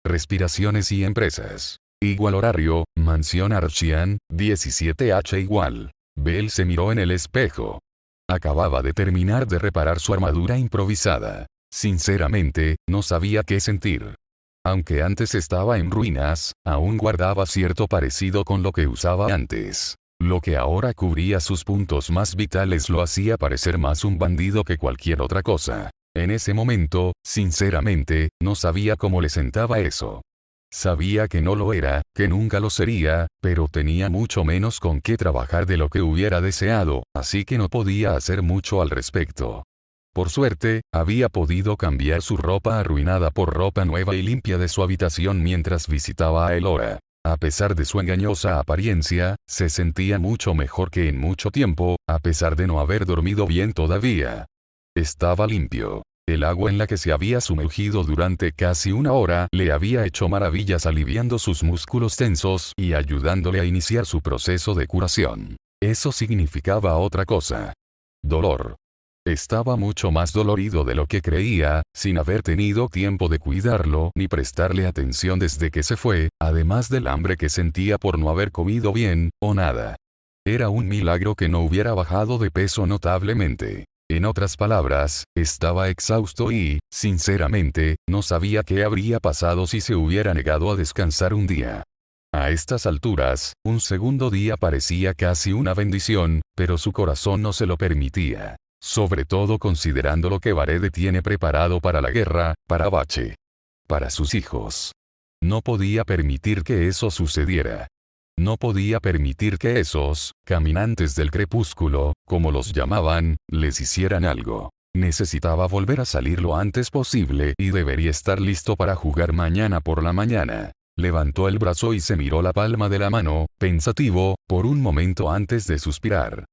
respiraciones y empresas. Igual horario, mansión Archian, 17H igual. Bell se miró en el espejo. Acababa de terminar de reparar su armadura improvisada. Sinceramente, no sabía qué sentir. Aunque antes estaba en ruinas, aún guardaba cierto parecido con lo que usaba antes. Lo que ahora cubría sus puntos más vitales lo hacía parecer más un bandido que cualquier otra cosa. En ese momento, sinceramente, no sabía cómo le sentaba eso. Sabía que no lo era, que nunca lo sería, pero tenía mucho menos con qué trabajar de lo que hubiera deseado, así que no podía hacer mucho al respecto. Por suerte, había podido cambiar su ropa arruinada por ropa nueva y limpia de su habitación mientras visitaba a Elora. A pesar de su engañosa apariencia, se sentía mucho mejor que en mucho tiempo, a pesar de no haber dormido bien todavía. Estaba limpio. El agua en la que se había sumergido durante casi una hora le había hecho maravillas aliviando sus músculos tensos y ayudándole a iniciar su proceso de curación. Eso significaba otra cosa. Dolor. Estaba mucho más dolorido de lo que creía, sin haber tenido tiempo de cuidarlo ni prestarle atención desde que se fue, además del hambre que sentía por no haber comido bien, o nada. Era un milagro que no hubiera bajado de peso notablemente. En otras palabras, estaba exhausto y, sinceramente, no sabía qué habría pasado si se hubiera negado a descansar un día. A estas alturas, un segundo día parecía casi una bendición, pero su corazón no se lo permitía. Sobre todo considerando lo que Varede tiene preparado para la guerra, para Bache. Para sus hijos. No podía permitir que eso sucediera. No podía permitir que esos, caminantes del crepúsculo, como los llamaban, les hicieran algo. Necesitaba volver a salir lo antes posible y debería estar listo para jugar mañana por la mañana. Levantó el brazo y se miró la palma de la mano, pensativo, por un momento antes de suspirar.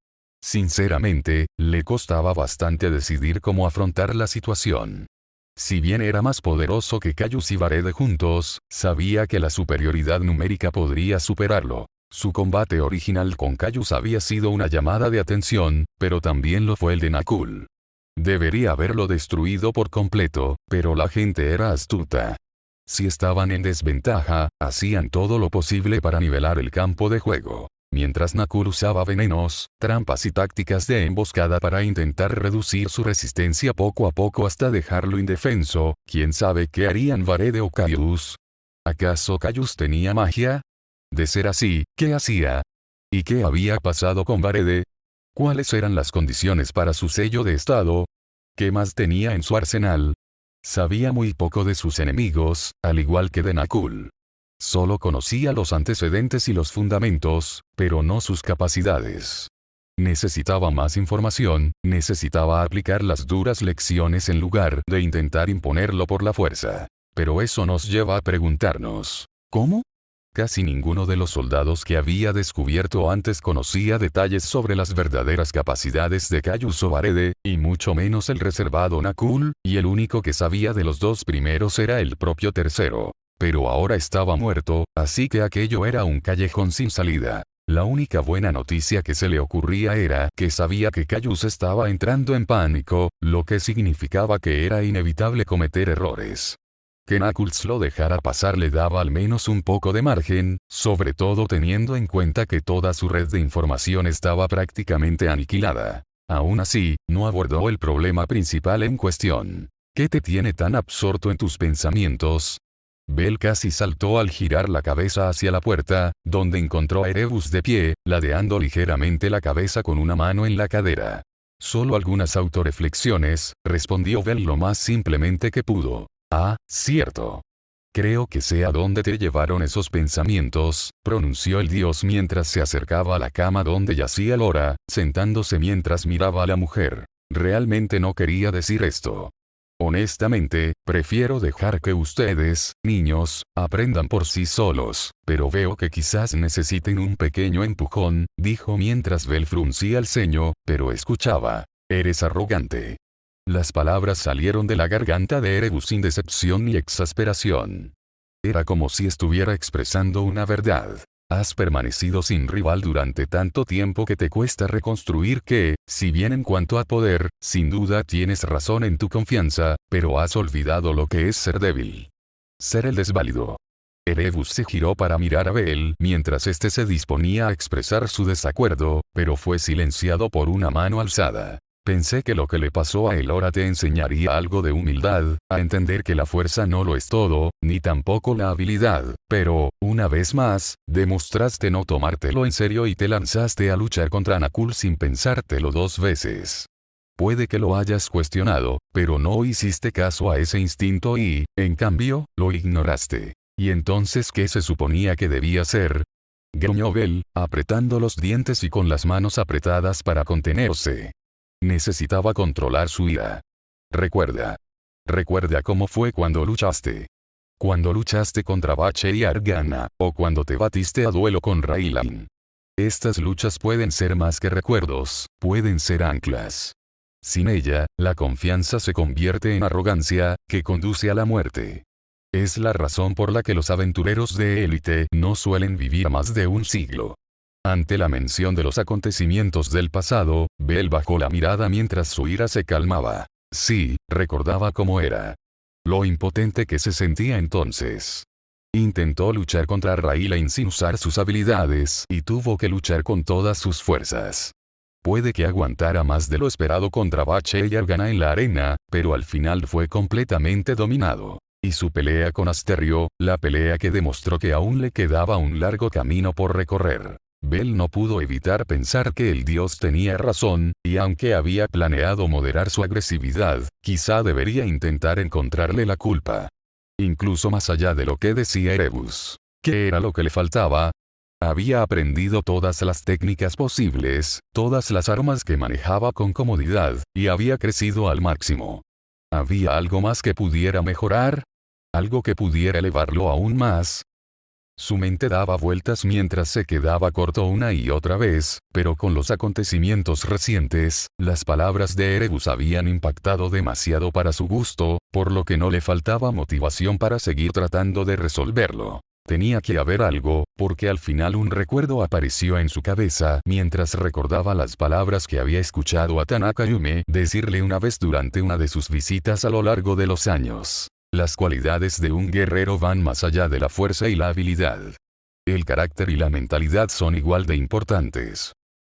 Sinceramente, le costaba bastante decidir cómo afrontar la situación. Si bien era más poderoso que Caius y Varede juntos, sabía que la superioridad numérica podría superarlo. Su combate original con Caius había sido una llamada de atención, pero también lo fue el de Nakul. Debería haberlo destruido por completo, pero la gente era astuta. Si estaban en desventaja, hacían todo lo posible para nivelar el campo de juego. Mientras Nakul usaba venenos, trampas y tácticas de emboscada para intentar reducir su resistencia poco a poco hasta dejarlo indefenso, ¿quién sabe qué harían Varede o Caius? ¿Acaso Caius tenía magia? De ser así, ¿qué hacía? ¿Y qué había pasado con Varede? ¿Cuáles eran las condiciones para su sello de estado? ¿Qué más tenía en su arsenal? Sabía muy poco de sus enemigos, al igual que de Nakul. Solo conocía los antecedentes y los fundamentos, pero no sus capacidades. Necesitaba más información, necesitaba aplicar las duras lecciones en lugar de intentar imponerlo por la fuerza. Pero eso nos lleva a preguntarnos, ¿cómo? Casi ninguno de los soldados que había descubierto antes conocía detalles sobre las verdaderas capacidades de Caius o Varede, y mucho menos el reservado Nakul, y el único que sabía de los dos primeros era el propio tercero. Pero ahora estaba muerto, así que aquello era un callejón sin salida. La única buena noticia que se le ocurría era que sabía que Caius estaba entrando en pánico, lo que significaba que era inevitable cometer errores. Que Knuckles lo dejara pasar le daba al menos un poco de margen, sobre todo teniendo en cuenta que toda su red de información estaba prácticamente aniquilada. Aún así, no abordó el problema principal en cuestión. ¿Qué te tiene tan absorto en tus pensamientos? Bell casi saltó al girar la cabeza hacia la puerta, donde encontró a Erebus de pie, ladeando ligeramente la cabeza con una mano en la cadera. Solo algunas autorreflexiones, respondió Bell lo más simplemente que pudo. Ah, cierto. Creo que sé a dónde te llevaron esos pensamientos, pronunció el dios mientras se acercaba a la cama donde yacía Elora, sentándose mientras miraba a la mujer. Realmente no quería decir esto. Honestamente, prefiero dejar que ustedes, niños, aprendan por sí solos, pero veo que quizás necesiten un pequeño empujón, dijo mientras Bell fruncía el ceño, pero escuchaba. Eres arrogante. Las palabras salieron de la garganta de Erebus sin decepción ni exasperación. Era como si estuviera expresando una verdad. Has permanecido sin rival durante tanto tiempo que te cuesta reconstruir que, si bien en cuanto a poder, sin duda tienes razón en tu confianza, pero has olvidado lo que es ser débil. ser el desválido. Erebus se giró para mirar a Bel mientras este se disponía a expresar su desacuerdo, pero fue silenciado por una mano alzada. Pensé que lo que le pasó a Elora te enseñaría algo de humildad, a entender que la fuerza no lo es todo, ni tampoco la habilidad, pero, una vez más, demostraste no tomártelo en serio y te lanzaste a luchar contra Nakul sin pensártelo 2 veces. Puede que lo hayas cuestionado, pero no hiciste caso a ese instinto y, en cambio, lo ignoraste. ¿Y entonces qué se suponía que debía ser? Gruñó Bel, apretando los dientes y con las manos apretadas para contenerse. Necesitaba controlar su ira. Recuerda. Recuerda cómo fue cuando luchaste. Cuando luchaste contra Bache y Argana, o cuando te batiste a duelo con Raylan. Estas luchas pueden ser más que recuerdos, pueden ser anclas. Sin ella, la confianza se convierte en arrogancia, que conduce a la muerte. Es la razón por la que los aventureros de élite no suelen vivir más de un siglo. Ante la mención de los acontecimientos del pasado, Bel bajó la mirada mientras su ira se calmaba. Sí, recordaba cómo era. Lo impotente que se sentía entonces. Intentó luchar contra Raylan sin usar sus habilidades y tuvo que luchar con todas sus fuerzas. Puede que aguantara más de lo esperado contra Bache y Argana en la arena, pero al final fue completamente dominado. Y su pelea con Asterio, la pelea que demostró que aún le quedaba un largo camino por recorrer. Bel no pudo evitar pensar que el dios tenía razón, y aunque había planeado moderar su agresividad, quizá debería intentar encontrarle la culpa. Incluso más allá de lo que decía Erebus. ¿Qué era lo que le faltaba? Había aprendido todas las técnicas posibles, todas las armas que manejaba con comodidad, y había crecido al máximo. ¿Había algo más que pudiera mejorar? ¿Algo que pudiera elevarlo aún más? Su mente daba vueltas mientras se quedaba corto una y otra vez, pero con los acontecimientos recientes, las palabras de Erebus habían impactado demasiado para su gusto, por lo que no le faltaba motivación para seguir tratando de resolverlo. Tenía que haber algo, porque al final un recuerdo apareció en su cabeza mientras recordaba las palabras que había escuchado a Tanaka Yume decirle una vez durante una de sus visitas a lo largo de los años. Las cualidades de un guerrero van más allá de la fuerza y la habilidad. El carácter y la mentalidad son igual de importantes.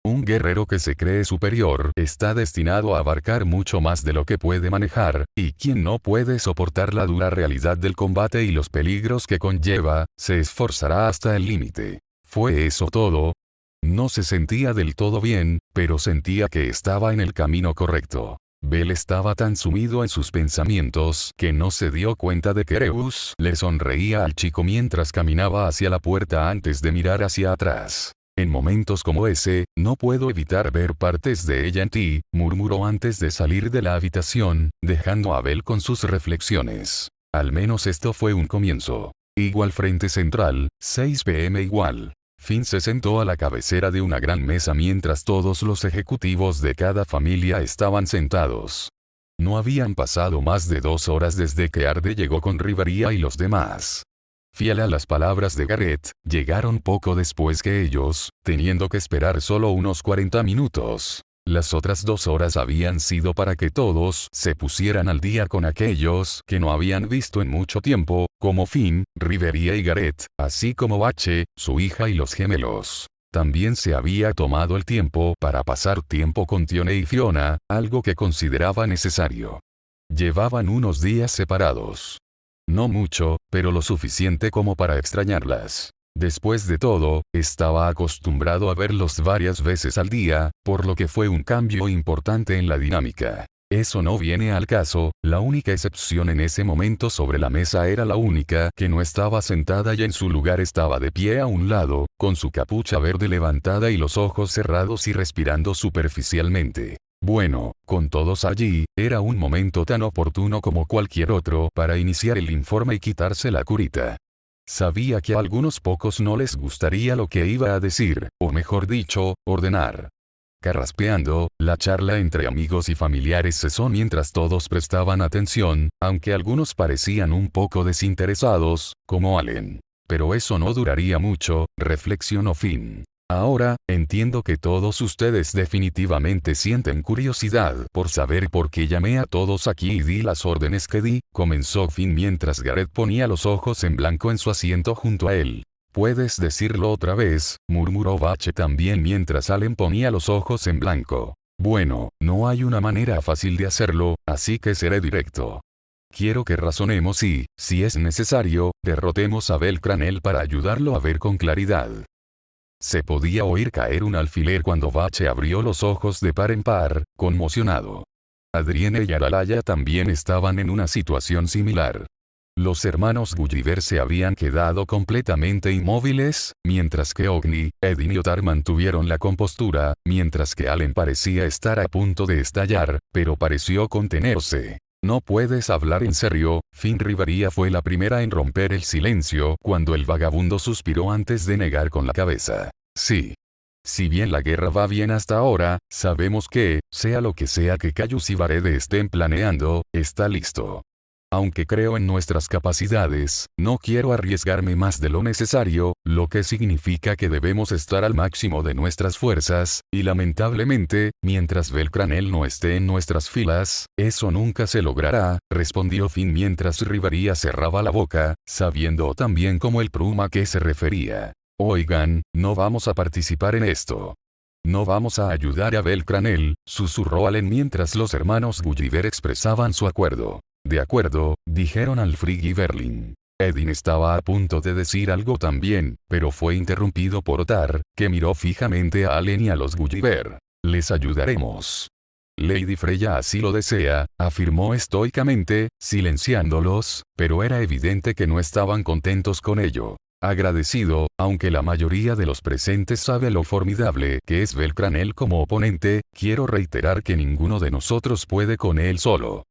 Un guerrero que se cree superior está destinado a abarcar mucho más de lo que puede manejar, y quien no puede soportar la dura realidad del combate y los peligros que conlleva, se esforzará hasta el límite. ¿Fue eso todo? No se sentía del todo bien, pero sentía que estaba en el camino correcto. Bel estaba tan sumido en sus pensamientos que no se dio cuenta de que Erebus le sonreía al chico mientras caminaba hacia la puerta antes de mirar hacia atrás. En momentos como ese, no puedo evitar ver partes de ella en ti, murmuró antes de salir de la habitación, dejando a Bel con sus reflexiones. Al menos esto fue un comienzo. Igual frente central, 6 p.m. igual. Finn se sentó a la cabecera de una gran mesa mientras todos los ejecutivos de cada familia estaban sentados. No habían pasado más de 2 horas desde que Arde llegó con Rivaría y los demás. Fiel a las palabras de Garrett, llegaron poco después que ellos, teniendo que esperar solo unos 40 minutos. Las otras 2 horas habían sido para que todos se pusieran al día con aquellos que no habían visto en mucho tiempo, como Finn, Rivería y Garrett, así como Bache, su hija y los gemelos. También se había tomado el tiempo para pasar tiempo con Tione y Fiona, algo que consideraba necesario. Llevaban unos días separados. No mucho, pero lo suficiente como para extrañarlas. Después de todo, estaba acostumbrado a verlos varias veces al día, por lo que fue un cambio importante en la dinámica. Eso no viene al caso, la única excepción en ese momento sobre la mesa era la única que no estaba sentada y en su lugar estaba de pie a un lado, con su capucha verde levantada y los ojos cerrados y respirando superficialmente. Bueno, con todos allí, era un momento tan oportuno como cualquier otro para iniciar el informe y quitarse la curita. Sabía que a algunos pocos no les gustaría lo que iba a decir, o mejor dicho, ordenar. Carraspeando, la charla entre amigos y familiares cesó mientras todos prestaban atención, aunque algunos parecían un poco desinteresados, como Allen. Pero eso no duraría mucho, reflexionó Finn. Ahora, entiendo que todos ustedes definitivamente sienten curiosidad por saber por qué llamé a todos aquí y di las órdenes que di, comenzó Finn mientras Garrett ponía los ojos en blanco en su asiento junto a él. Puedes decirlo otra vez, murmuró Bache también mientras Allen ponía los ojos en blanco. Bueno, no hay una manera fácil de hacerlo, así que seré directo. Quiero que razonemos y, si es necesario, derrotemos a Belcranel para ayudarlo a ver con claridad. Se podía oír caer un alfiler cuando Bache abrió los ojos de par en par, conmocionado. Adrienne y Aralaya también estaban en una situación similar. Los hermanos Gulliver se habían quedado completamente inmóviles, mientras que Ogni, Edin y Otar mantuvieron la compostura, mientras que Allen parecía estar a punto de estallar, pero pareció contenerse. No puedes hablar en serio. Finn Rivería fue la primera en romper el silencio cuando el vagabundo suspiró antes de negar con la cabeza. Sí. Si bien la guerra va bien hasta ahora, sabemos que, sea lo que sea que Cayus y Varede estén planeando, está listo. Aunque creo en nuestras capacidades, no quiero arriesgarme más de lo necesario, lo que significa que debemos estar al máximo de nuestras fuerzas, y lamentablemente, mientras Belcranel no esté en nuestras filas, eso nunca se logrará, respondió Finn mientras Rivería cerraba la boca, sabiendo tan bien como el Pruma a qué se refería. Oigan, no vamos a participar en esto. No vamos a ayudar a Belcranel, susurró Allen mientras los hermanos Gulliver expresaban su acuerdo. De acuerdo, dijeron Alfred y Berlin. Edin estaba a punto de decir algo también, pero fue interrumpido por Otar, que miró fijamente a Allen y a los Gulliver. Les ayudaremos. Lady Freya así lo desea, afirmó estoicamente, silenciándolos, pero era evidente que no estaban contentos con ello. Agradecido, aunque la mayoría de los presentes sabe lo formidable que es Belcranel como oponente, quiero reiterar que ninguno de nosotros puede con él solo.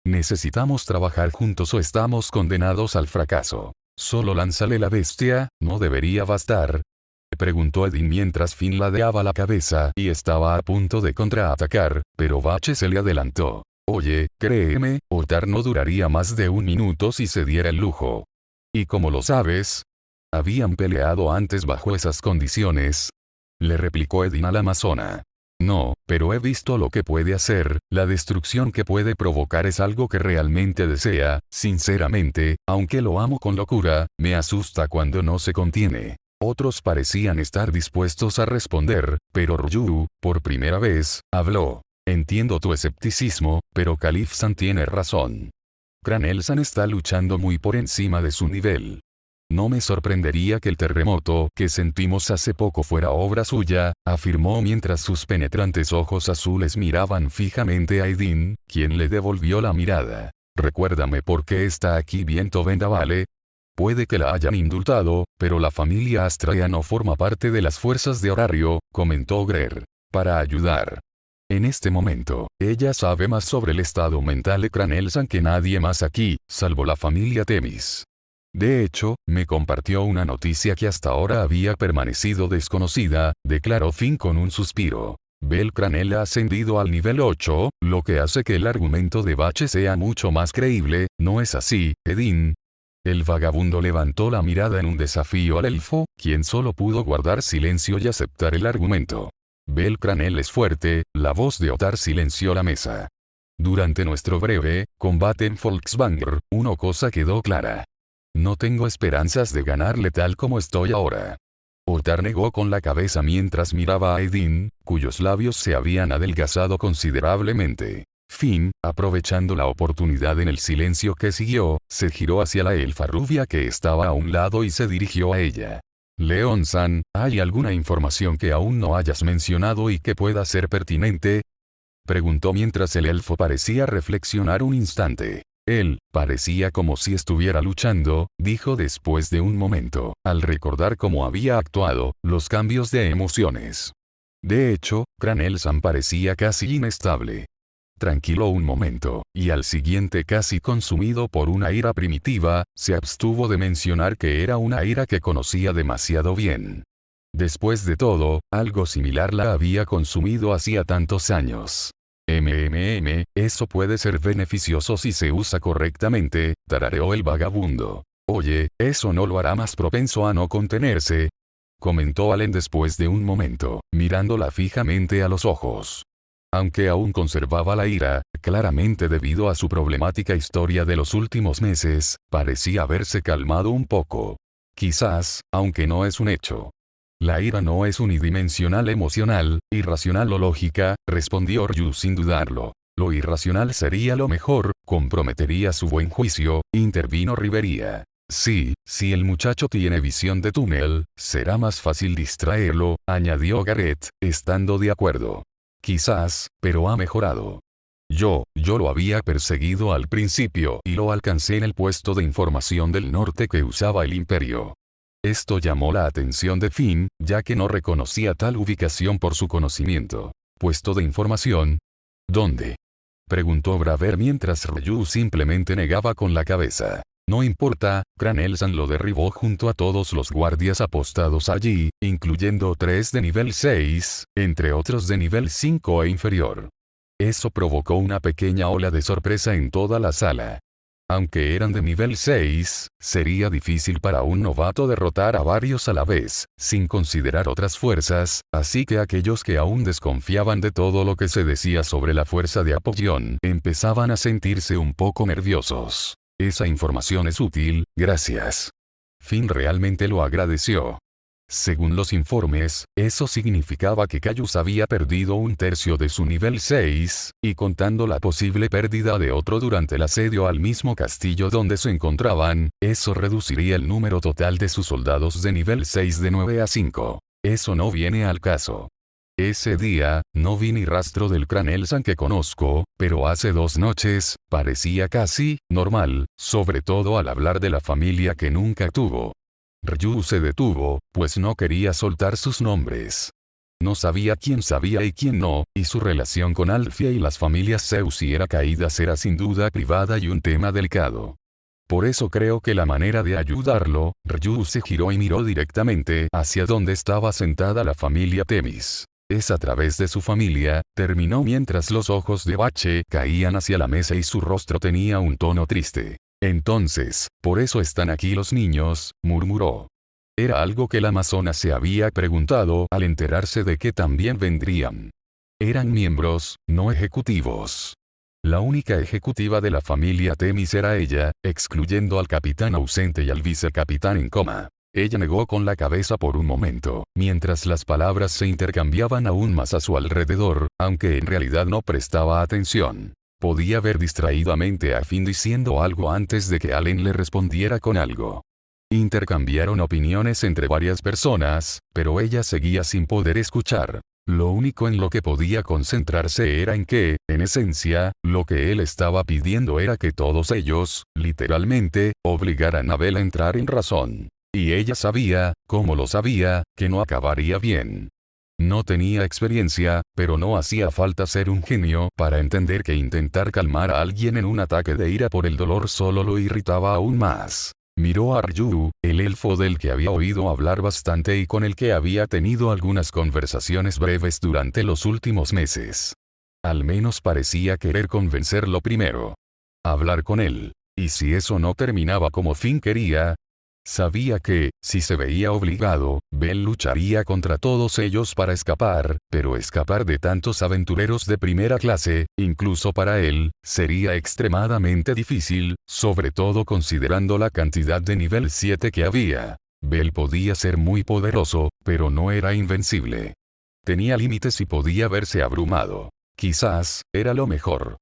Necesitamos trabajar juntos o estamos condenados al fracaso. Solo lánzale la bestia, ¿no debería bastar? Preguntó Edin mientras Finn ladeaba la cabeza y estaba a punto de contraatacar, pero Bache se le adelantó. Oye, créeme, Otar no duraría más de 1 minuto si se diera el lujo. ¿Y cómo lo sabes? ¿Habían peleado antes bajo esas condiciones? Le replicó Edin al amazona. No, pero he visto lo que puede hacer, la destrucción que puede provocar es algo que realmente desea, sinceramente, aunque lo amo con locura, me asusta cuando no se contiene. Otros parecían estar dispuestos a responder, pero Ryu, por primera vez, habló. Entiendo tu escepticismo, pero Caliph-san tiene razón. Cranel-san está luchando muy por encima de su nivel. No me sorprendería que el terremoto que sentimos hace poco fuera obra suya, afirmó mientras sus penetrantes ojos azules miraban fijamente a Edin, quien le devolvió la mirada. Recuérdame por qué está aquí Viento Vendaval. Puede que la hayan indultado, pero la familia Astraea no forma parte de las fuerzas de Horario, comentó Greer. Para ayudar. En este momento, ella sabe más sobre el estado mental de Cranel-san que nadie más aquí, salvo la familia Temis. De hecho, me compartió una noticia que hasta ahora había permanecido desconocida, declaró Finn con un suspiro. Belcranel ha ascendido al nivel 8, lo que hace que el argumento de Bache sea mucho más creíble, ¿no es así, Edin? El vagabundo levantó la mirada en un desafío al elfo, quien solo pudo guardar silencio y aceptar el argumento. Belcranel es fuerte, la voz de Otar silenció la mesa. Durante nuestro breve combate en Volkswanger, una cosa quedó clara. No tengo esperanzas de ganarle tal como estoy ahora. Otar negó con la cabeza mientras miraba a Edin, cuyos labios se habían adelgazado considerablemente. Finn, aprovechando la oportunidad en el silencio que siguió, se giró hacia la elfa rubia que estaba a un lado y se dirigió a ella. Leon-san, ¿hay alguna información que aún no hayas mencionado y que pueda ser pertinente? Preguntó mientras el elfo parecía reflexionar un instante. Él, parecía como si estuviera luchando, dijo después de un momento, al recordar cómo había actuado, los cambios de emociones. De hecho, Cranel-san parecía casi inestable. Tranquiló un momento, y al siguiente casi consumido por una ira primitiva, se abstuvo de mencionar que era una ira que conocía demasiado bien. Después de todo, algo similar la había consumido hacía tantos años. Eso puede ser beneficioso si se usa correctamente, tarareó el vagabundo. Oye, ¿eso no lo hará más propenso a no contenerse? comentó Allen después de un momento, mirándola fijamente a los ojos. Aunque aún conservaba la ira, claramente debido a su problemática historia de los últimos meses, parecía haberse calmado un poco. Quizás, aunque no es un hecho. La ira no es unidimensional emocional, irracional o lógica, respondió Ryu sin dudarlo. Lo irracional sería lo mejor, comprometería su buen juicio, intervino Rivería. Sí, si el muchacho tiene visión de túnel, será más fácil distraerlo, añadió Garrett, estando de acuerdo. Quizás, pero ha mejorado. Yo lo había perseguido al principio y lo alcancé en el puesto de información del norte que usaba el imperio. Esto llamó la atención de Finn, ya que no reconocía tal ubicación por su conocimiento. ¿Puesto de información? ¿Dónde? Preguntó Braver mientras Ryu simplemente negaba con la cabeza. No importa, Cranelsan lo derribó junto a todos los guardias apostados allí, incluyendo 3 de nivel 6, entre otros de nivel 5 e inferior. Eso provocó una pequeña ola de sorpresa en toda la sala. Aunque eran de nivel 6, sería difícil para un novato derrotar a varios a la vez, sin considerar otras fuerzas, así que aquellos que aún desconfiaban de todo lo que se decía sobre la fuerza de Apollón empezaban a sentirse un poco nerviosos. Esa información es útil, gracias. Finn realmente lo agradeció. Según los informes, eso significaba que Cayus había perdido 1/3 de su nivel 6, y contando la posible pérdida de otro durante el asedio al mismo castillo donde se encontraban, eso reduciría el número total de sus soldados de nivel 6 de 9 a 5. Eso no viene al caso. Ese día, no vi ni rastro del Cranelsan que conozco, pero hace 2 noches, parecía casi normal, sobre todo al hablar de la familia que nunca tuvo. Ryu se detuvo, pues no quería soltar sus nombres. No sabía quién sabía y quién no, y su relación con Alfia y las familias Zeus y era caídas era sin duda privada y un tema delicado. Por eso creo que la manera de ayudarlo, Ryu se giró y miró directamente hacia donde estaba sentada la familia Temis. Es a través de su familia, terminó mientras los ojos de Bache caían hacia la mesa y su rostro tenía un tono triste. Entonces, por eso están aquí los niños, murmuró. Era algo que la amazona se había preguntado al enterarse de que también vendrían. Eran miembros, no ejecutivos. La única ejecutiva de la familia Temis era ella, excluyendo al capitán ausente y al vicecapitán en coma. Ella negó con la cabeza por un momento, mientras las palabras se intercambiaban aún más a su alrededor, aunque en realidad no prestaba atención. Podía ver distraídamente a Finn diciendo algo antes de que Allen le respondiera con algo. Intercambiaron opiniones entre varias personas, pero ella seguía sin poder escuchar. Lo único en lo que podía concentrarse era en que, en esencia, lo que él estaba pidiendo era que todos ellos, literalmente, obligaran a Bell a entrar en razón. Y ella sabía, como lo sabía, que no acabaría bien. No tenía experiencia, pero no hacía falta ser un genio para entender que intentar calmar a alguien en un ataque de ira por el dolor solo lo irritaba aún más. Miró a Ryu, el elfo del que había oído hablar bastante y con el que había tenido algunas conversaciones breves durante los últimos meses. Al menos parecía querer convencerlo primero. Hablar con él. Y si eso no terminaba como Finn quería, sabía que, si se veía obligado, Bell lucharía contra todos ellos para escapar, pero escapar de tantos aventureros de primera clase, incluso para él, sería extremadamente difícil, sobre todo considerando la cantidad de nivel 7 que había. Bell podía ser muy poderoso, pero no era invencible. Tenía límites y podía verse abrumado. Quizás, era lo mejor.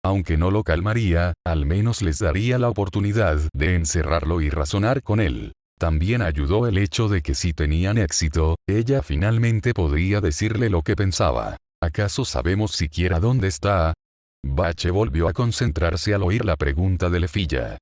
Aunque no lo calmaría, al menos les daría la oportunidad de encerrarlo y razonar con él. También ayudó el hecho de que si tenían éxito, ella finalmente podría decirle lo que pensaba. ¿Acaso sabemos siquiera dónde está? Bache volvió a concentrarse al oír la pregunta de Lefilla.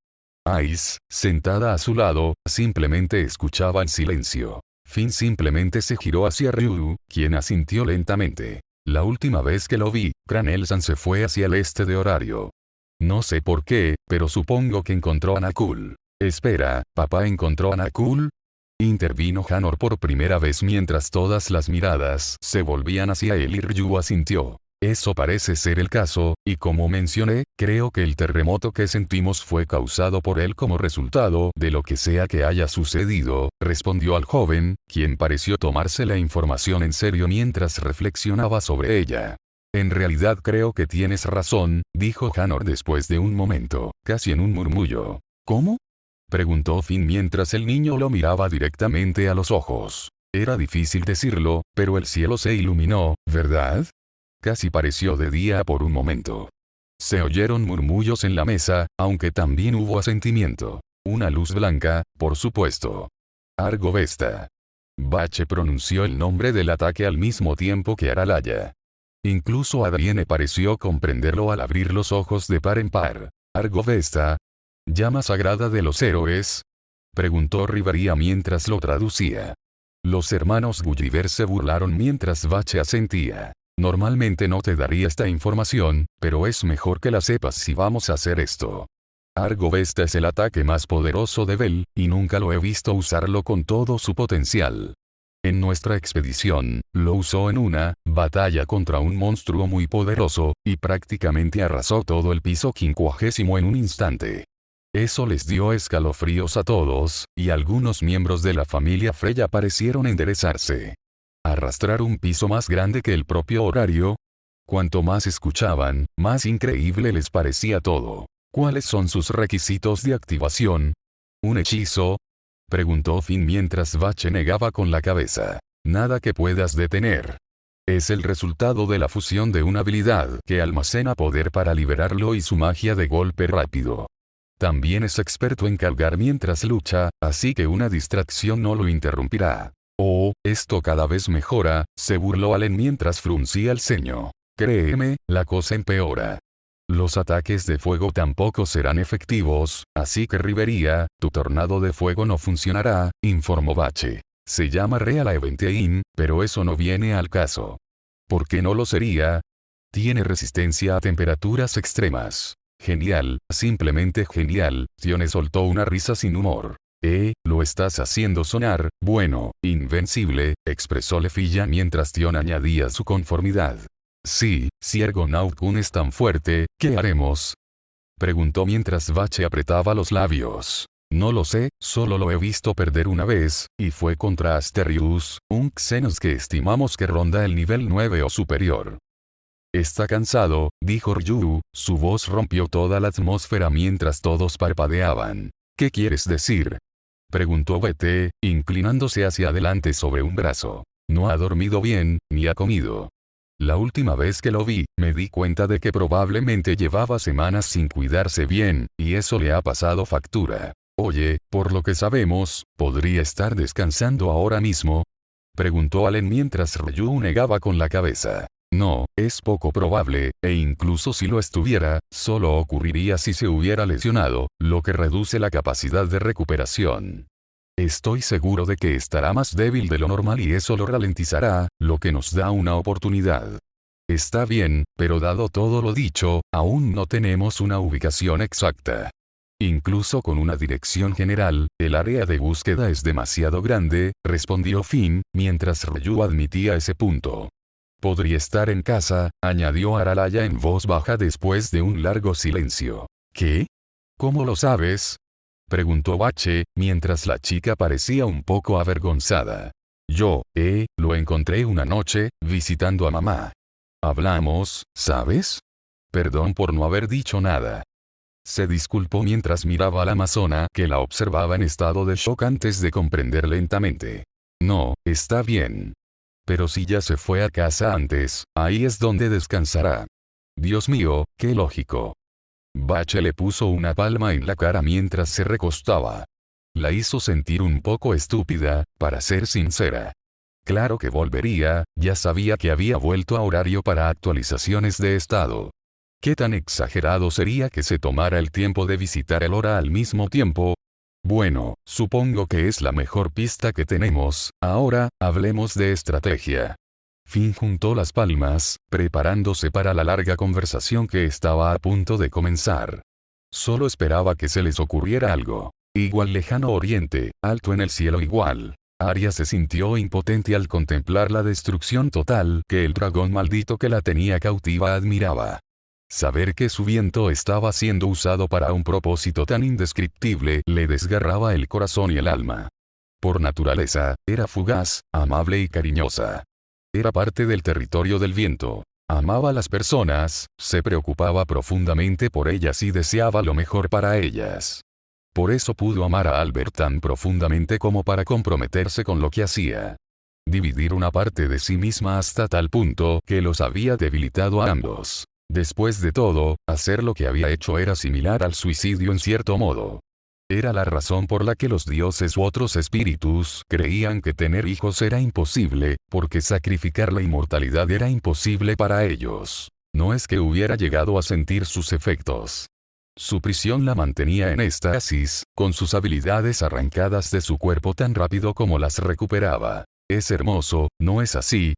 Ice, sentada a su lado, simplemente escuchaba en silencio. Finn simplemente se giró hacia Ryu, quien asintió lentamente. La última vez que lo vi, Cranelsan se fue hacia el este de Horario. No sé por qué, pero supongo que encontró a Nakul. Espera, ¿papá encontró a Nakul? Intervino Hanor por primera vez mientras todas las miradas se volvían hacia él y Ryu asintió. Eso parece ser el caso, y como mencioné, creo que el terremoto que sentimos fue causado por él como resultado de lo que sea que haya sucedido, respondió al joven, quien pareció tomarse la información en serio mientras reflexionaba sobre ella. En realidad creo que tienes razón, dijo Hanor después de un momento, casi en un murmullo. ¿Cómo? Preguntó Finn mientras el niño lo miraba directamente a los ojos. Era difícil decirlo, pero el cielo se iluminó, ¿verdad? Casi pareció de día por un momento. Se oyeron murmullos en la mesa, aunque también hubo asentimiento. Una luz blanca, por supuesto. Argovesta. Bache pronunció el nombre del ataque al mismo tiempo que Aralaya. Incluso Adrienne pareció comprenderlo al abrir los ojos de par en par. Argovesta. ¿Llama sagrada de los héroes? Preguntó Rivaría mientras lo traducía. Los hermanos Gulliver se burlaron mientras Bache asentía. Normalmente no te daría esta información, pero es mejor que la sepas si vamos a hacer esto. Argovesta es el ataque más poderoso de Bel, y nunca lo he visto usarlo con todo su potencial. En nuestra expedición, lo usó en una batalla contra un monstruo muy poderoso, y prácticamente arrasó todo el piso 50 en un instante. Eso les dio escalofríos a todos, y algunos miembros de la familia Freya parecieron enderezarse. ¿Arrastrar un piso más grande que el propio horario? Cuanto más escuchaban, más increíble les parecía todo. ¿Cuáles son sus requisitos de activación? ¿Un hechizo? Preguntó Finn mientras Bache negaba con la cabeza. Nada que puedas detener. Es el resultado de la fusión de una habilidad que almacena poder para liberarlo y su magia de golpe rápido. También es experto en cargar mientras lucha, así que una distracción no lo interrumpirá. Oh, esto cada vez mejora, se burló Allen mientras fruncía el ceño. Créeme, la cosa empeora. Los ataques de fuego tampoco serán efectivos, así que Rivería, tu tornado de fuego no funcionará, informó Bache. Se llama Real Eventein, pero eso no viene al caso. ¿Por qué no lo sería? Tiene resistencia a temperaturas extremas. Genial, simplemente genial, Tione soltó una risa sin humor. Lo estás haciendo sonar, bueno, invencible, expresó Lefilla mientras Tion añadía su conformidad. Sí, si Ergonaut-kun es tan fuerte, ¿qué haremos? Preguntó mientras Bache apretaba los labios. No lo sé, solo lo he visto perder una vez, y fue contra Asterius, un Xenos que estimamos que ronda el nivel 9 o superior. Está cansado, dijo Ryu, su voz rompió toda la atmósfera mientras todos parpadeaban. ¿Qué quieres decir? Preguntó BT, inclinándose hacia adelante sobre un brazo. No ha dormido bien, ni ha comido. La última vez que lo vi, me di cuenta de que probablemente llevaba semanas sin cuidarse bien, y eso le ha pasado factura. Oye, por lo que sabemos, ¿podría estar descansando ahora mismo? Preguntó Allen mientras Ryu negaba con la cabeza. No, es poco probable, e incluso si lo estuviera, solo ocurriría si se hubiera lesionado, lo que reduce la capacidad de recuperación. Estoy seguro de que estará más débil de lo normal y eso lo ralentizará, lo que nos da una oportunidad. Está bien, pero dado todo lo dicho, aún no tenemos una ubicación exacta. Incluso con una dirección general, el área de búsqueda es demasiado grande, respondió Finn, mientras Ryu admitía ese punto. Podría estar en casa, añadió Aralaya en voz baja después de un largo silencio. ¿Qué? ¿Cómo lo sabes? Preguntó Bache, mientras la chica parecía un poco avergonzada. Yo, lo encontré una noche, visitando a mamá. Hablamos, ¿sabes? Perdón por no haber dicho nada. Se disculpó mientras miraba a la amazona que la observaba en estado de shock antes de comprender lentamente. No, está bien. Pero si ya se fue a casa antes, ahí es donde descansará. Dios mío, qué lógico. Bache le puso una palma en la cara mientras se recostaba. La hizo sentir un poco estúpida, para ser sincera. Claro que volvería, ya sabía que había vuelto a horario para actualizaciones de estado. ¿Qué tan exagerado sería que se tomara el tiempo de visitar el hora al mismo tiempo? Bueno, supongo que es la mejor pista que tenemos, ahora, hablemos de estrategia. Finn juntó las palmas, preparándose para la larga conversación que estaba a punto de comenzar. Solo esperaba que se les ocurriera algo. Igual lejano oriente, alto en el cielo igual. Arya se sintió impotente al contemplar la destrucción total que el dragón maldito que la tenía cautiva admiraba. Saber que su viento estaba siendo usado para un propósito tan indescriptible le desgarraba el corazón y el alma. Por naturaleza, era fugaz, amable y cariñosa. Era parte del territorio del viento. Amaba a las personas, se preocupaba profundamente por ellas y deseaba lo mejor para ellas. Por eso pudo amar a Albert tan profundamente como para comprometerse con lo que hacía. Dividir una parte de sí misma hasta tal punto que los había debilitado a ambos. Después de todo, hacer lo que había hecho era similar al suicidio en cierto modo. Era la razón por la que los dioses u otros espíritus creían que tener hijos era imposible, porque sacrificar la inmortalidad era imposible para ellos. No es que hubiera llegado a sentir sus efectos. Su prisión la mantenía en éxtasis, con sus habilidades arrancadas de su cuerpo tan rápido como las recuperaba. Es hermoso, ¿no es así?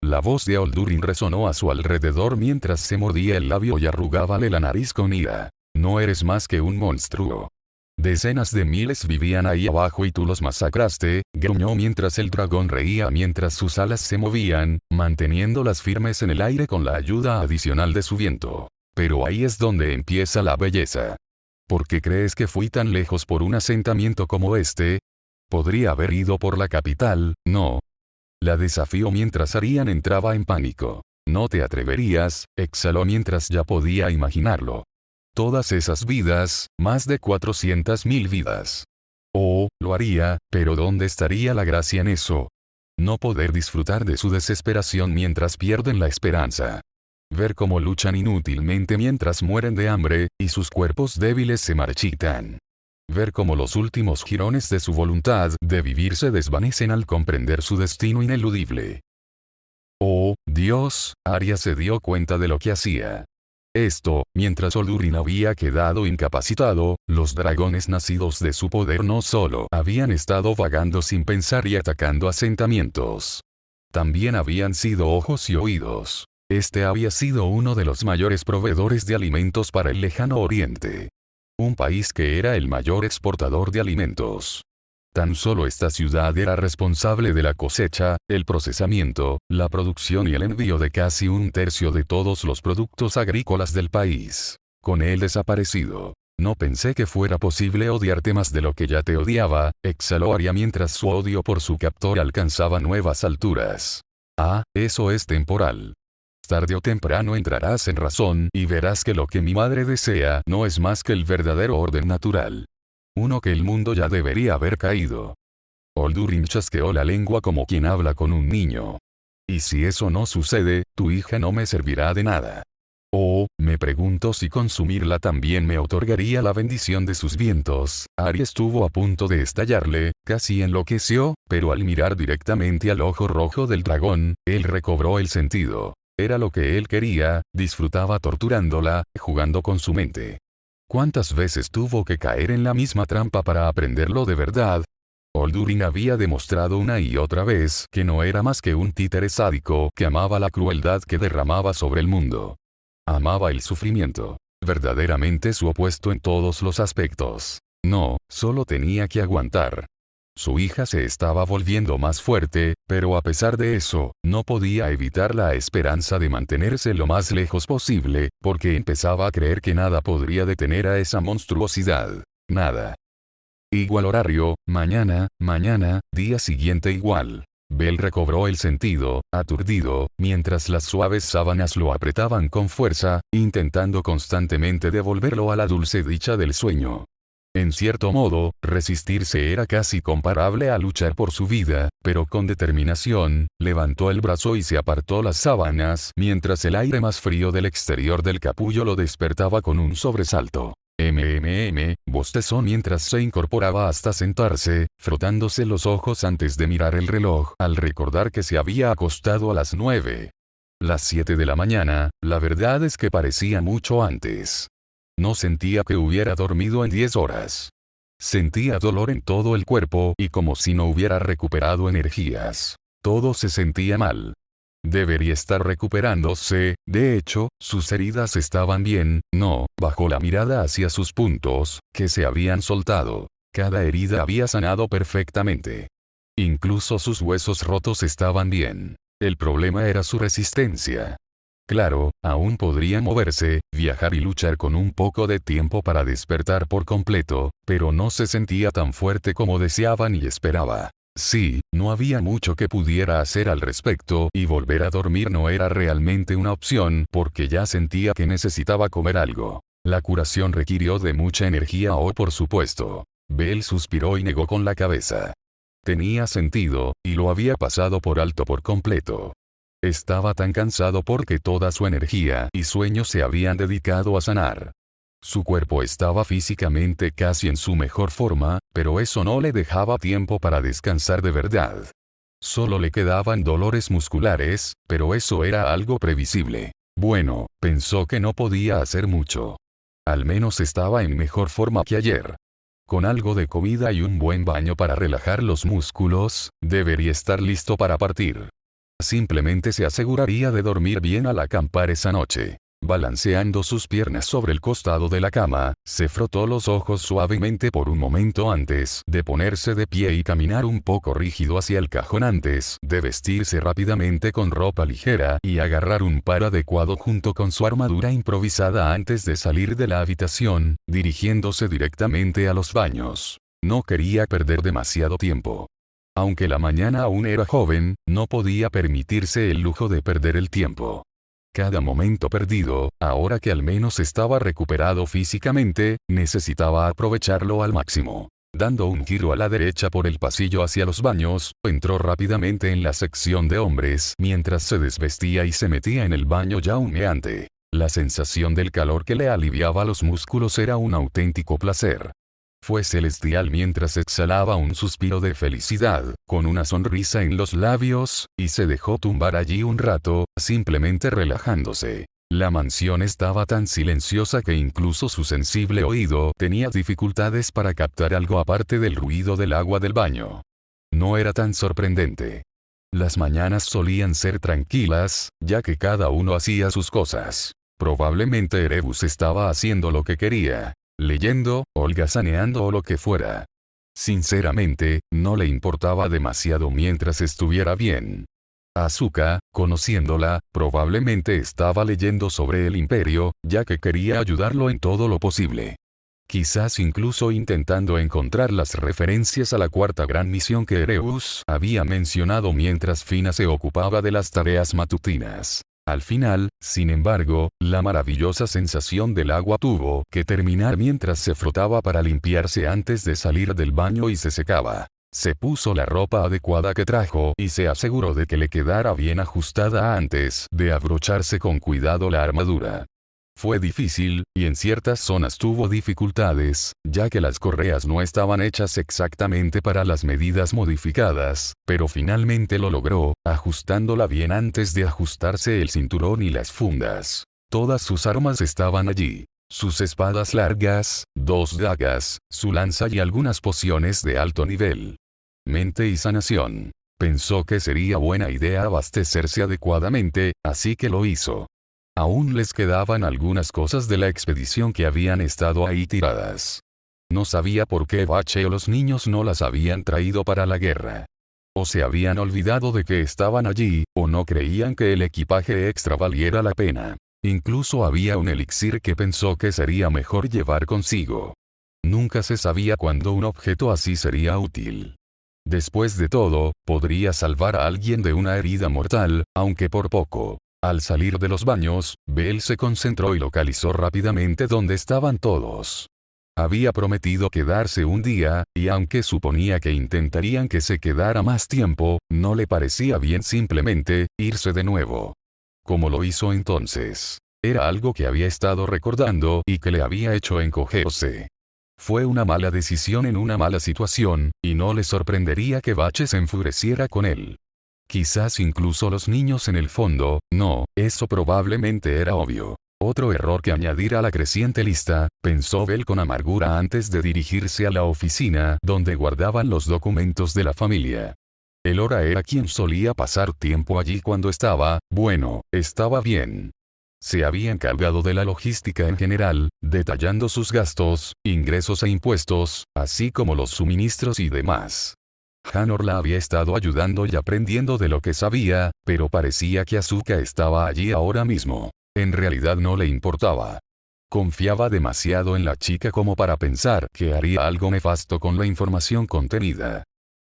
La voz de Oldurin resonó a su alrededor mientras se mordía el labio y arrugábale la nariz con ira. No eres más que un monstruo. Decenas de miles vivían ahí abajo y tú los masacraste, gruñó mientras el dragón reía mientras sus alas se movían, manteniéndolas firmes en el aire con la ayuda adicional de su viento. Pero ahí es donde empieza la belleza. ¿Por qué crees que fui tan lejos por un asentamiento como este? Podría haber ido por la capital, ¿no? La desafió mientras Arian entraba en pánico. No te atreverías, exhaló mientras ya podía imaginarlo. Todas esas vidas, más de 400.000 vidas. Oh, lo haría, pero ¿dónde estaría la gracia en eso? No poder disfrutar de su desesperación mientras pierden la esperanza. Ver cómo luchan inútilmente mientras mueren de hambre, y sus cuerpos débiles se marchitan. Ver cómo los últimos jirones de su voluntad de vivir se desvanecen al comprender su destino ineludible. Oh, Dios, Arya se dio cuenta de lo que hacía. Esto, mientras Oldurin había quedado incapacitado, los dragones nacidos de su poder no solo habían estado vagando sin pensar y atacando asentamientos. También habían sido ojos y oídos. Este había sido uno de los mayores proveedores de alimentos para el lejano oriente. Un país que era el mayor exportador de alimentos. Tan solo esta ciudad era responsable de la cosecha, el procesamiento, la producción y el envío de casi un tercio de todos los productos agrícolas del país. Con él desaparecido. No pensé que fuera posible odiarte más de lo que ya te odiaba, exhaló Arya mientras su odio por su captor alcanzaba nuevas alturas. Ah, eso es temporal. Tarde o temprano entrarás en razón y verás que lo que mi madre desea no es más que el verdadero orden natural. Uno que el mundo ya debería haber caído. Oldurin chasqueó la lengua como quien habla con un niño. Y si eso no sucede, tu hija no me servirá de nada. Oh, me pregunto si consumirla también me otorgaría la bendición de sus vientos. Arya estuvo a punto de estallarle, casi enloqueció, pero al mirar directamente al ojo rojo del dragón, él recobró el sentido. Era lo que él quería, disfrutaba torturándola, jugando con su mente. ¿Cuántas veces tuvo que caer en la misma trampa para aprenderlo de verdad? Oldurin había demostrado una y otra vez que no era más que un títere sádico que amaba la crueldad que derramaba sobre el mundo. Amaba el sufrimiento. Verdaderamente su opuesto en todos los aspectos. No, solo tenía que aguantar. Su hija se estaba volviendo más fuerte, pero a pesar de eso, no podía evitar la esperanza de mantenerse lo más lejos posible, porque empezaba a creer que nada podría detener a esa monstruosidad. Nada. Igual horario, mañana, día siguiente igual. Bell recobró el sentido, aturdido, mientras las suaves sábanas lo apretaban con fuerza, intentando constantemente devolverlo a la dulce dicha del sueño. En cierto modo, resistirse era casi comparable a luchar por su vida, pero con determinación, levantó el brazo y se apartó las sábanas mientras el aire más frío del exterior del capullo lo despertaba con un sobresalto. Bostezó mientras se incorporaba hasta sentarse, frotándose los ojos antes de mirar el reloj al recordar que se había acostado a las 9. Las 7 de la mañana, la verdad es que parecía mucho antes. No sentía que hubiera dormido en 10 horas. Sentía dolor en todo el cuerpo y como si no hubiera recuperado energías. Todo se sentía mal. Debería estar recuperándose, de hecho, sus heridas estaban bien, no, bajó la mirada hacia sus puntos, que se habían soltado. Cada herida había sanado perfectamente. Incluso sus huesos rotos estaban bien. El problema era su resistencia. Claro, aún podría moverse, viajar y luchar con un poco de tiempo para despertar por completo, pero no se sentía tan fuerte como deseaba ni esperaba. Sí, no había mucho que pudiera hacer al respecto y volver a dormir no era realmente una opción porque ya sentía que necesitaba comer algo. La curación requirió de mucha energía por supuesto. Bell suspiró y negó con la cabeza. Tenía sentido, y lo había pasado por alto por completo. Estaba tan cansado porque toda su energía y sueños se habían dedicado a sanar. Su cuerpo estaba físicamente casi en su mejor forma, pero eso no le dejaba tiempo para descansar de verdad. Solo le quedaban dolores musculares, pero eso era algo previsible. Bueno, pensó que no podía hacer mucho. Al menos estaba en mejor forma que ayer. Con algo de comida y un buen baño para relajar los músculos, debería estar listo para partir. Simplemente se aseguraría de dormir bien al acampar esa noche. Balanceando sus piernas sobre el costado de la cama, se frotó los ojos suavemente por un momento antes de ponerse de pie y caminar un poco rígido hacia el cajón antes de vestirse rápidamente con ropa ligera y agarrar un par adecuado junto con su armadura improvisada antes de salir de la habitación, dirigiéndose directamente a los baños. No quería perder demasiado tiempo. Aunque la mañana aún era joven, no podía permitirse el lujo de perder el tiempo. Cada momento perdido, ahora que al menos estaba recuperado físicamente, necesitaba aprovecharlo al máximo. Dando un giro a la derecha por el pasillo hacia los baños, entró rápidamente en la sección de hombres mientras se desvestía y se metía en el baño ya humeante. La sensación del calor que le aliviaba los músculos era un auténtico placer. Fue celestial mientras exhalaba un suspiro de felicidad, con una sonrisa en los labios, y se dejó tumbar allí un rato, simplemente relajándose. La mansión estaba tan silenciosa que incluso su sensible oído tenía dificultades para captar algo aparte del ruido del agua del baño. No era tan sorprendente. Las mañanas solían ser tranquilas, ya que cada uno hacía sus cosas. Probablemente Erebus estaba haciendo lo que quería. Leyendo, holgazaneando o lo que fuera. Sinceramente, no le importaba demasiado mientras estuviera bien. Asuka, conociéndola, probablemente estaba leyendo sobre el imperio, ya que quería ayudarlo en todo lo posible. Quizás incluso intentando encontrar las referencias a la cuarta gran misión que Erebus había mencionado mientras Fina se ocupaba de las tareas matutinas. Al final, sin embargo, la maravillosa sensación del agua tuvo que terminar mientras se frotaba para limpiarse antes de salir del baño y se secaba. Se puso la ropa adecuada que trajo y se aseguró de que le quedara bien ajustada antes de abrocharse con cuidado la armadura. Fue difícil, y en ciertas zonas tuvo dificultades, ya que las correas no estaban hechas exactamente para las medidas modificadas, pero finalmente lo logró, ajustándola bien antes de ajustarse el cinturón y las fundas. Todas sus armas estaban allí. Sus espadas largas, 2 dagas, su lanza y algunas pociones de alto nivel. Mente y sanación. Pensó que sería buena idea abastecerse adecuadamente, así que lo hizo. Aún les quedaban algunas cosas de la expedición que habían estado ahí tiradas. No sabía por qué Bache o los niños no las habían traído para la guerra. O se habían olvidado de que estaban allí, o no creían que el equipaje extra valiera la pena. Incluso había un elixir que pensó que sería mejor llevar consigo. Nunca se sabía cuándo un objeto así sería útil. Después de todo, podría salvar a alguien de una herida mortal, aunque por poco. Al salir de los baños, Bell se concentró y localizó rápidamente dónde estaban todos. Había prometido quedarse un día, y aunque suponía que intentarían que se quedara más tiempo, no le parecía bien simplemente irse de nuevo. ¿Cómo lo hizo entonces? Era algo que había estado recordando y que le había hecho encogerse. Fue una mala decisión en una mala situación, y no le sorprendería que Bache se enfureciera con él. Quizás incluso los niños en el fondo, no, eso probablemente era obvio. Otro error que añadir a la creciente lista, pensó Bell con amargura antes de dirigirse a la oficina donde guardaban los documentos de la familia. Elora era quien solía pasar tiempo allí cuando estaba bien. Se había encargado de la logística en general, detallando sus gastos, ingresos e impuestos, así como los suministros y demás. Hanor la había estado ayudando y aprendiendo de lo que sabía, pero parecía que Asuka estaba allí ahora mismo. En realidad no le importaba. Confiaba demasiado en la chica como para pensar que haría algo nefasto con la información contenida.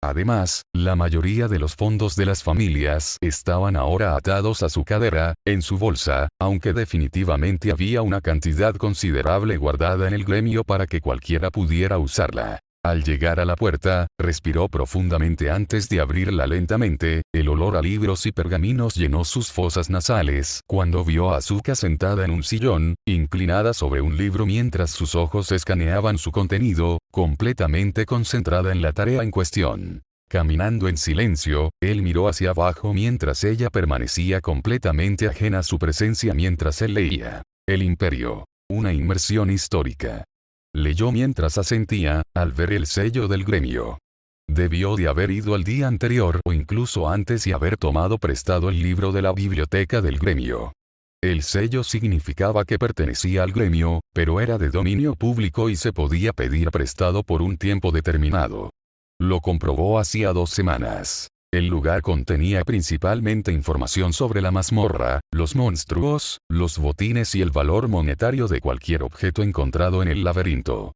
Además, la mayoría de los fondos de las familias estaban ahora atados a su cadera, en su bolsa, aunque definitivamente había una cantidad considerable guardada en el gremio para que cualquiera pudiera usarla. Al llegar a la puerta, respiró profundamente antes de abrirla lentamente. El olor a libros y pergaminos llenó sus fosas nasales cuando vio a Asuka sentada en un sillón, inclinada sobre un libro mientras sus ojos escaneaban su contenido, completamente concentrada en la tarea en cuestión. Caminando en silencio, él miró hacia abajo mientras ella permanecía completamente ajena a su presencia mientras él leía. El Imperio. Una inmersión histórica. Leyó mientras asentía, al ver el sello del gremio. Debió de haber ido al día anterior o incluso antes y haber tomado prestado el libro de la biblioteca del gremio. El sello significaba que pertenecía al gremio, pero era de dominio público y se podía pedir prestado por un tiempo determinado. Lo comprobó hacía 2 semanas. El lugar contenía principalmente información sobre la mazmorra, los monstruos, los botines y el valor monetario de cualquier objeto encontrado en el laberinto.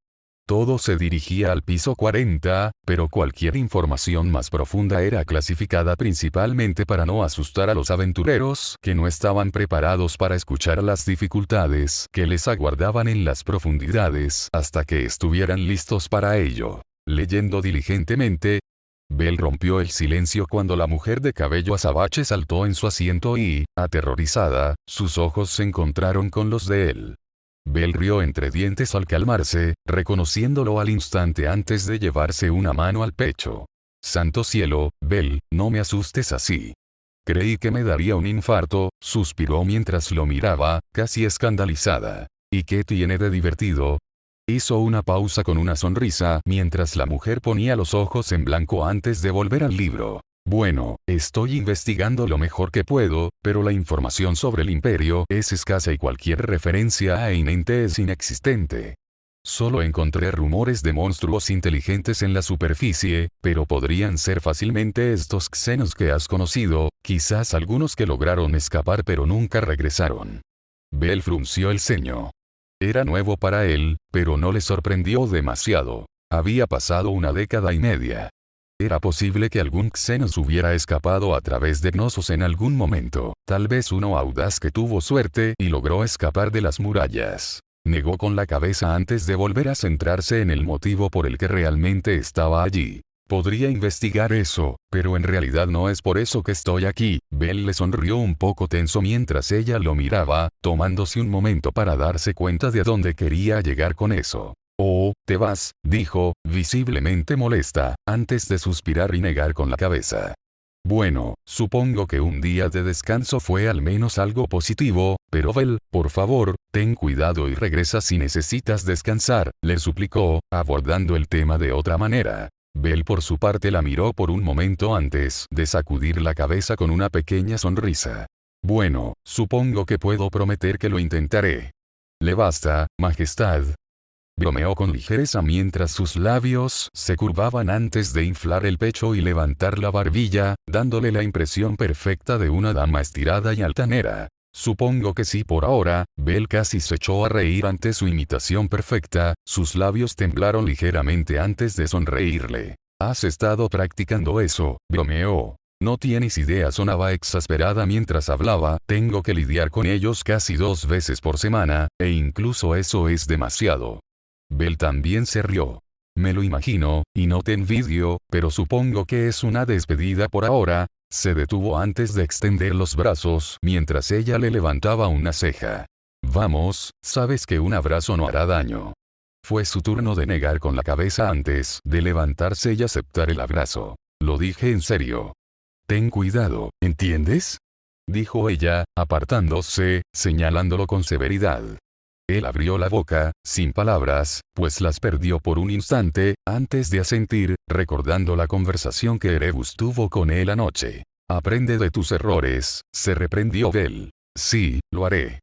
Todo se dirigía al piso 40, pero cualquier información más profunda era clasificada principalmente para no asustar a los aventureros que no estaban preparados para escuchar las dificultades que les aguardaban en las profundidades hasta que estuvieran listos para ello. Leyendo diligentemente, Bell rompió el silencio cuando la mujer de cabello azabache saltó en su asiento y, aterrorizada, sus ojos se encontraron con los de él. Bell rió entre dientes al calmarse, reconociéndolo al instante antes de llevarse una mano al pecho. «Santo cielo, Bell, no me asustes así. Creí que me daría un infarto», suspiró mientras lo miraba, casi escandalizada. «¿Y qué tiene de divertido?». Hizo una pausa con una sonrisa mientras la mujer ponía los ojos en blanco antes de volver al libro. «Bueno, estoy investigando lo mejor que puedo, pero la información sobre el Imperio es escasa y cualquier referencia a Einente es inexistente. Solo encontré rumores de monstruos inteligentes en la superficie, pero podrían ser fácilmente estos xenos que has conocido, quizás algunos que lograron escapar pero nunca regresaron». Bell frunció el ceño. Era nuevo para él, pero no le sorprendió demasiado. Había pasado 1 década y media. Era posible que algún Xenos hubiera escapado a través de Gnosos en algún momento, tal vez uno audaz que tuvo suerte y logró escapar de las murallas. Negó con la cabeza antes de volver a centrarse en el motivo por el que realmente estaba allí. Podría investigar eso, pero en realidad no es por eso que estoy aquí. Bell le sonrió un poco tenso mientras ella lo miraba, tomándose un momento para darse cuenta de a dónde quería llegar con eso. «Oh, te vas», dijo, visiblemente molesta, antes de suspirar y negar con la cabeza. «Bueno, supongo que un día de descanso fue al menos algo positivo, pero Bell, por favor, ten cuidado y regresa si necesitas descansar», le suplicó, abordando el tema de otra manera. Bell por su parte la miró por un momento antes de sacudir la cabeza con una pequeña sonrisa. «Bueno, supongo que puedo prometer que lo intentaré». «Le basta, Majestad», bromeó con ligereza mientras sus labios se curvaban antes de inflar el pecho y levantar la barbilla, dándole la impresión perfecta de una dama estirada y altanera. «Supongo que sí por ahora». Bell casi se echó a reír ante su imitación perfecta, sus labios temblaron ligeramente antes de sonreírle. «¿Has estado practicando eso?», bromeó. «No tienes idea», sonaba exasperada mientras hablaba. «Tengo que lidiar con ellos casi 2 veces por semana, e incluso eso es demasiado». Bell también se rió. «Me lo imagino, y no te envidio, pero supongo que es una despedida por ahora». Se detuvo antes de extender los brazos mientras ella le levantaba una ceja. «Vamos, sabes que un abrazo no hará daño». Fue su turno de negar con la cabeza antes de levantarse y aceptar el abrazo. «Lo dije en serio». «Ten cuidado, ¿entiendes?», dijo ella, apartándose, señalándolo con severidad. Él abrió la boca, sin palabras, pues las perdió por un instante, antes de asentir, recordando la conversación que Erebus tuvo con él anoche. «Aprende de tus errores», se reprendió Bell. «Sí, lo haré».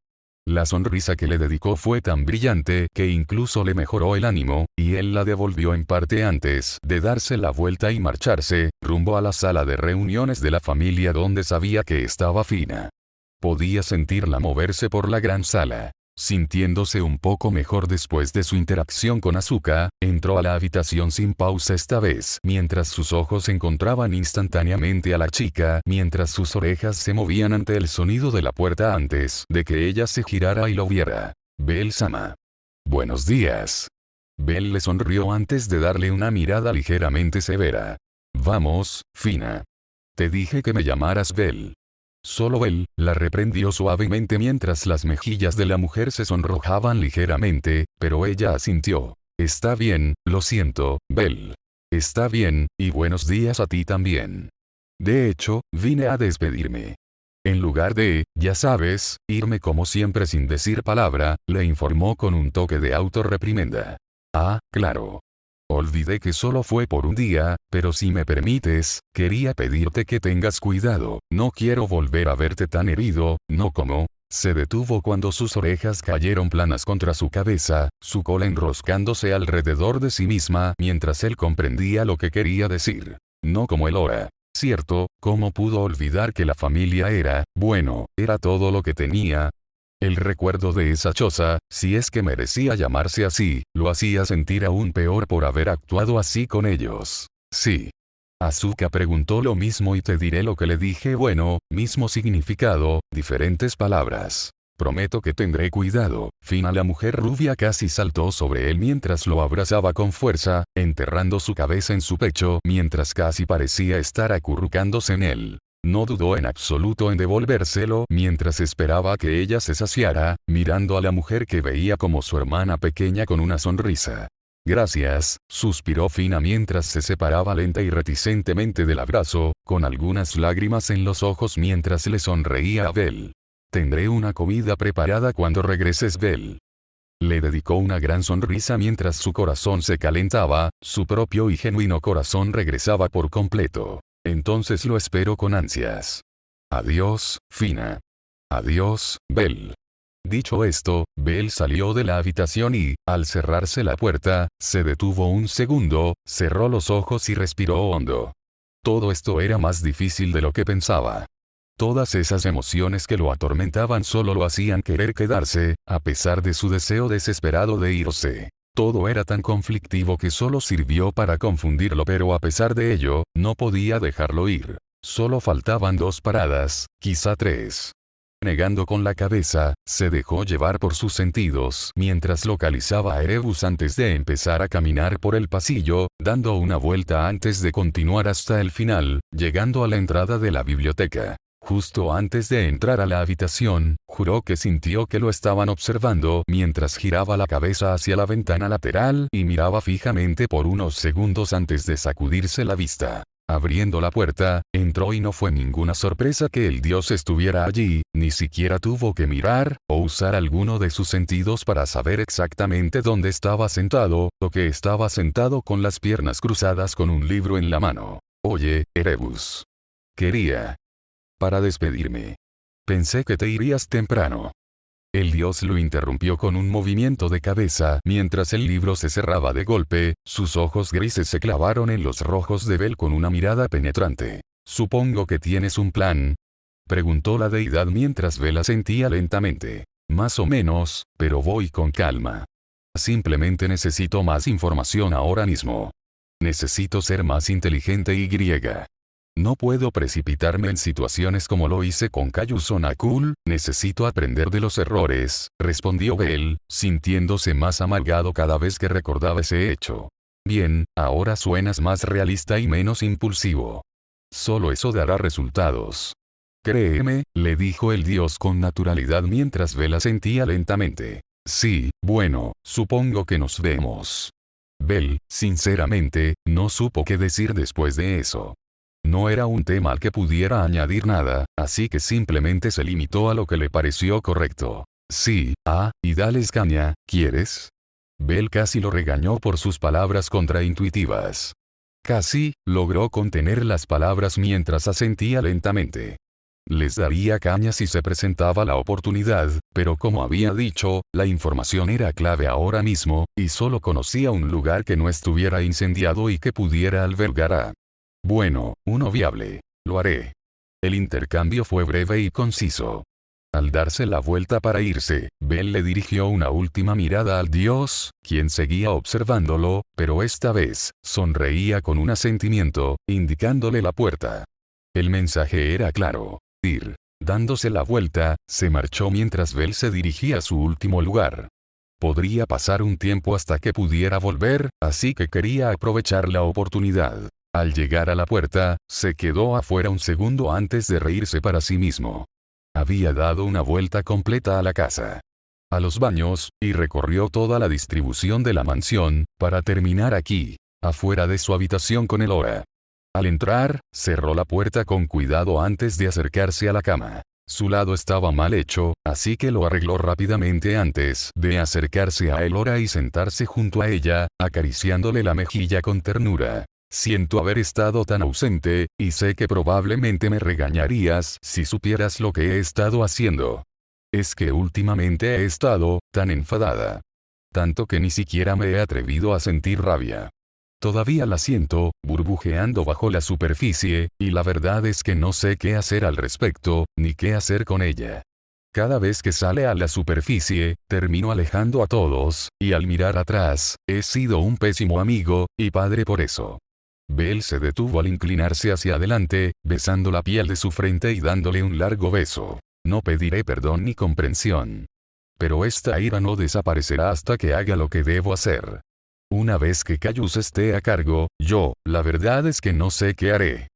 La sonrisa que le dedicó fue tan brillante que incluso le mejoró el ánimo, y él la devolvió en parte antes de darse la vuelta y marcharse, rumbo a la sala de reuniones de la familia donde sabía que estaba Fina. Podía sentirla moverse por la gran sala. Sintiéndose un poco mejor después de su interacción con Asuka, entró a la habitación sin pausa esta vez, mientras sus ojos encontraban instantáneamente a la chica, mientras sus orejas se movían ante el sonido de la puerta antes de que ella se girara y lo viera. Bell-sama. Buenos días. Bell le sonrió antes de darle una mirada ligeramente severa. Vamos, Fina. Te dije que me llamaras Bell. Solo él la reprendió suavemente mientras las mejillas de la mujer se sonrojaban ligeramente, pero ella asintió. Está bien, lo siento, Bell. Está bien, y buenos días a ti también. De hecho, vine a despedirme. En lugar de, ya sabes, irme como siempre sin decir palabra, le informó con un toque de autorreprimenda. Ah, claro. Olvidé que solo fue por un día, pero si me permites, quería pedirte que tengas cuidado, no quiero volver a verte tan herido, no como... Se detuvo cuando sus orejas cayeron planas contra su cabeza, su cola enroscándose alrededor de sí misma mientras él comprendía lo que quería decir. No como Elora. Cierto, ¿cómo pudo olvidar que la familia era, bueno, era todo lo que tenía? El recuerdo de esa choza, si es que merecía llamarse así, lo hacía sentir aún peor por haber actuado así con ellos. Sí. Asuka preguntó lo mismo y te diré lo que le dije. Bueno, mismo significado, diferentes palabras. Prometo que tendré cuidado. Fina. La mujer rubia casi saltó sobre él mientras lo abrazaba con fuerza, enterrando su cabeza en su pecho mientras casi parecía estar acurrucándose en él. No dudó en absoluto en devolvérselo mientras esperaba que ella se saciara, mirando a la mujer que veía como su hermana pequeña con una sonrisa. Gracias, suspiró Fina mientras se separaba lenta y reticentemente del abrazo, con algunas lágrimas en los ojos mientras le sonreía a Bell. Tendré una comida preparada cuando regreses, Bell. Le dedicó una gran sonrisa mientras su corazón se calentaba, su propio y genuino corazón regresaba por completo. Entonces lo espero con ansias. Adiós, Fina. Adiós, Bell. Dicho esto, Bell salió de la habitación y, al cerrarse la puerta, se detuvo un segundo, cerró los ojos y respiró hondo. Todo esto era más difícil de lo que pensaba. Todas esas emociones que lo atormentaban solo lo hacían querer quedarse, a pesar de su deseo desesperado de irse. Todo era tan conflictivo que solo sirvió para confundirlo, pero a pesar de ello, no podía dejarlo ir. Solo faltaban 2 paradas, quizá 3. Negando con la cabeza, se dejó llevar por sus sentidos mientras localizaba a Erebus antes de empezar a caminar por el pasillo, dando una vuelta antes de continuar hasta el final, llegando a la entrada de la biblioteca. Justo antes de entrar a la habitación, juró que sintió que lo estaban observando mientras giraba la cabeza hacia la ventana lateral y miraba fijamente por unos segundos antes de sacudirse la vista. Abriendo la puerta, entró y no fue ninguna sorpresa que el dios estuviera allí, ni siquiera tuvo que mirar, o usar alguno de sus sentidos para saber exactamente dónde estaba sentado, o que estaba sentado con las piernas cruzadas con un libro en la mano. Oye, Erebus. Quería. Para despedirme. Pensé que te irías temprano. El dios lo interrumpió con un movimiento de cabeza mientras el libro se cerraba de golpe, sus ojos grises se clavaron en los rojos de Bell con una mirada penetrante. Supongo que tienes un plan. Preguntó la deidad mientras Bell asentía lentamente. Más o menos, pero voy con calma. Simplemente necesito más información ahora mismo. Necesito ser más inteligente y griega. No puedo precipitarme en situaciones como lo hice con Kayuso Nakul, necesito aprender de los errores, respondió Bell, sintiéndose más amargado cada vez que recordaba ese hecho. Bien, ahora suenas más realista y menos impulsivo. Solo eso dará resultados. Créeme, le dijo el dios con naturalidad mientras Bell asentía lentamente. Sí, bueno, supongo que nos vemos. Bell, sinceramente, no supo qué decir después de eso. No era un tema al que pudiera añadir nada, así que simplemente se limitó a lo que le pareció correcto. Sí, y dales caña, ¿quieres? Bell casi lo regañó por sus palabras contraintuitivas. Casi, logró contener las palabras mientras asentía lentamente. les daría caña si se presentaba la oportunidad, pero como había dicho, la información era clave ahora mismo, y solo conocía un lugar que no estuviera incendiado y que pudiera albergar a... Bueno, uno viable. Lo haré. El intercambio fue breve y conciso. Al darse la vuelta para irse, Bell le dirigió una última mirada al dios, quien seguía observándolo, pero esta vez, sonreía con un asentimiento, indicándole la puerta. El mensaje era claro. Ir. Dándose la vuelta, se marchó mientras Bell se dirigía a su último lugar. Podría pasar un tiempo hasta que pudiera volver, así que quería aprovechar la oportunidad. Al llegar a la puerta, se quedó afuera un segundo antes de reírse para sí mismo. Había dado una vuelta completa a la casa, a los baños, y recorrió toda la distribución de la mansión, para terminar aquí, afuera de su habitación con Elora. Al entrar, cerró la puerta con cuidado antes de acercarse a la cama. Su lado estaba mal hecho, así que lo arregló rápidamente antes de acercarse a Elora y sentarse junto a ella, acariciándole la mejilla con ternura. Siento haber estado tan ausente, y sé que probablemente me regañarías si supieras lo que he estado haciendo. Es que últimamente he estado tan enfadada. Tanto que ni siquiera me he atrevido a sentir rabia. Todavía la siento, burbujeando bajo la superficie, y la verdad es que no sé qué hacer al respecto, ni qué hacer con ella. Cada vez que sale a la superficie, termino alejando a todos, y al mirar atrás, he sido un pésimo amigo, y padre por eso. Bell se detuvo al inclinarse hacia adelante, besando la piel de su frente y dándole un largo beso. No pediré perdón ni comprensión. Pero esta ira no desaparecerá hasta que haga lo que debo hacer. Una vez que Cayus esté a cargo, la verdad es que no sé qué haré.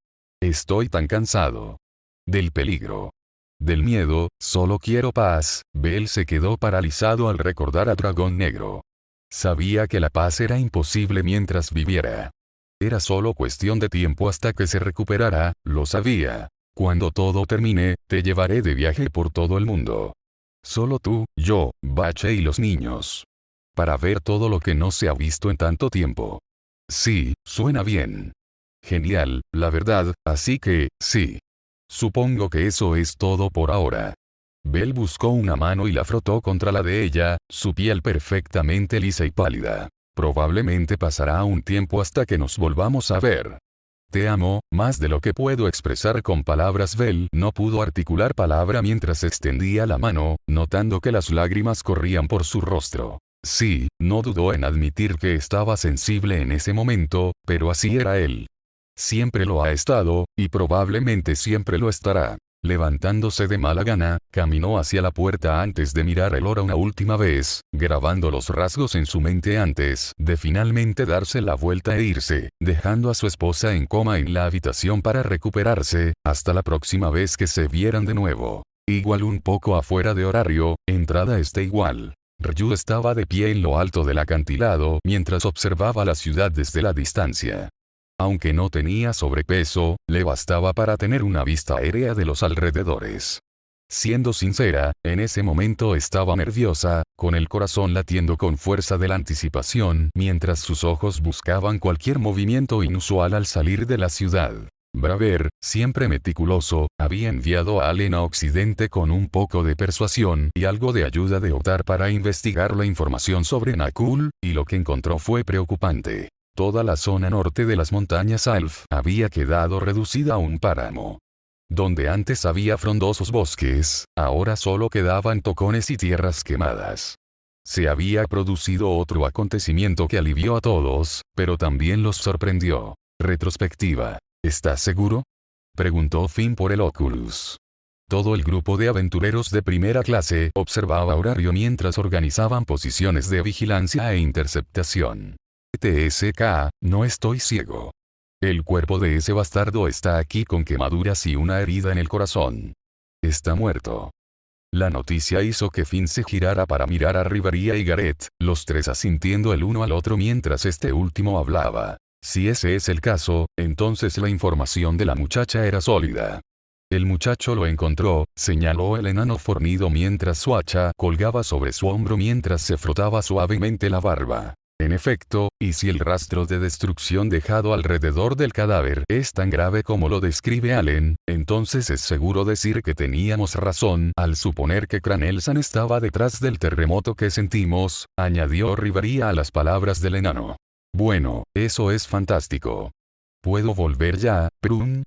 Estoy tan cansado. Del peligro. Del miedo, solo quiero paz. Bell se quedó paralizado al recordar a Dragón Negro. Sabía que la paz era imposible mientras viviera. Era solo cuestión de tiempo hasta que se recuperara, lo sabía. Cuando todo termine, te llevaré de viaje por todo el mundo. Solo tú, Bache y los niños. Para ver todo lo que no se ha visto en tanto tiempo. Sí, suena bien. Genial, la verdad, así que, sí. Supongo que eso es todo por ahora. Bell buscó una mano y la frotó contra la de ella, su piel perfectamente lisa y pálida. Probablemente pasará un tiempo hasta que nos volvamos a ver. Te amo, más de lo que puedo expresar con palabras. Bell no pudo articular palabra mientras extendía la mano, notando que las lágrimas corrían por su rostro. Sí, no dudó en admitir que estaba sensible en ese momento, pero así era él. Siempre lo ha estado, y probablemente siempre lo estará. Levantándose de mala gana, caminó hacia la puerta antes de mirar a Elora una última vez, grabando los rasgos en su mente antes de finalmente darse la vuelta e irse, dejando a su esposa en coma en la habitación para recuperarse, hasta la próxima vez que se vieran de nuevo. Igual un poco afuera de horario, entrada igual. Ryu estaba de pie en lo alto del acantilado mientras observaba la ciudad desde la distancia. Aunque no tenía sobrepeso, le bastaba para tener una vista aérea de los alrededores. Siendo sincera, en ese momento estaba nerviosa, con el corazón latiendo con fuerza de la anticipación, mientras sus ojos buscaban cualquier movimiento inusual al salir de la ciudad. Braver, siempre meticuloso, había enviado a Allen a Occidente con un poco de persuasión y algo de ayuda de Otar para investigar la información sobre Nakul, y lo que encontró fue preocupante. Toda la zona norte de las montañas Alf había quedado reducida a un páramo. Donde antes había frondosos bosques, ahora solo quedaban tocones y tierras quemadas. Se había producido otro acontecimiento que alivió a todos, pero también los sorprendió. Retrospectiva. ¿Estás seguro?, preguntó Finn por el Oculus. Todo el grupo de aventureros de primera clase observaba horario mientras organizaban posiciones de vigilancia e interceptación. TSK, no estoy ciego. El cuerpo de ese bastardo está aquí con quemaduras y una herida en el corazón. Está muerto. La noticia hizo que Finn se girara para mirar a Rivaria y Gareth, los tres asintiendo el uno al otro mientras este último hablaba. Si ese es el caso, entonces la información de la muchacha era sólida. El muchacho lo encontró, señaló el enano fornido mientras su hacha colgaba sobre su hombro mientras se frotaba suavemente la barba. En efecto, y si el rastro de destrucción dejado alrededor del cadáver es tan grave como lo describe Allen, entonces es seguro decir que teníamos razón al suponer que Cranelsan estaba detrás del terremoto que sentimos, añadió Rivería a las palabras del enano. Bueno, eso es fantástico. ¿Puedo volver ya, Prun?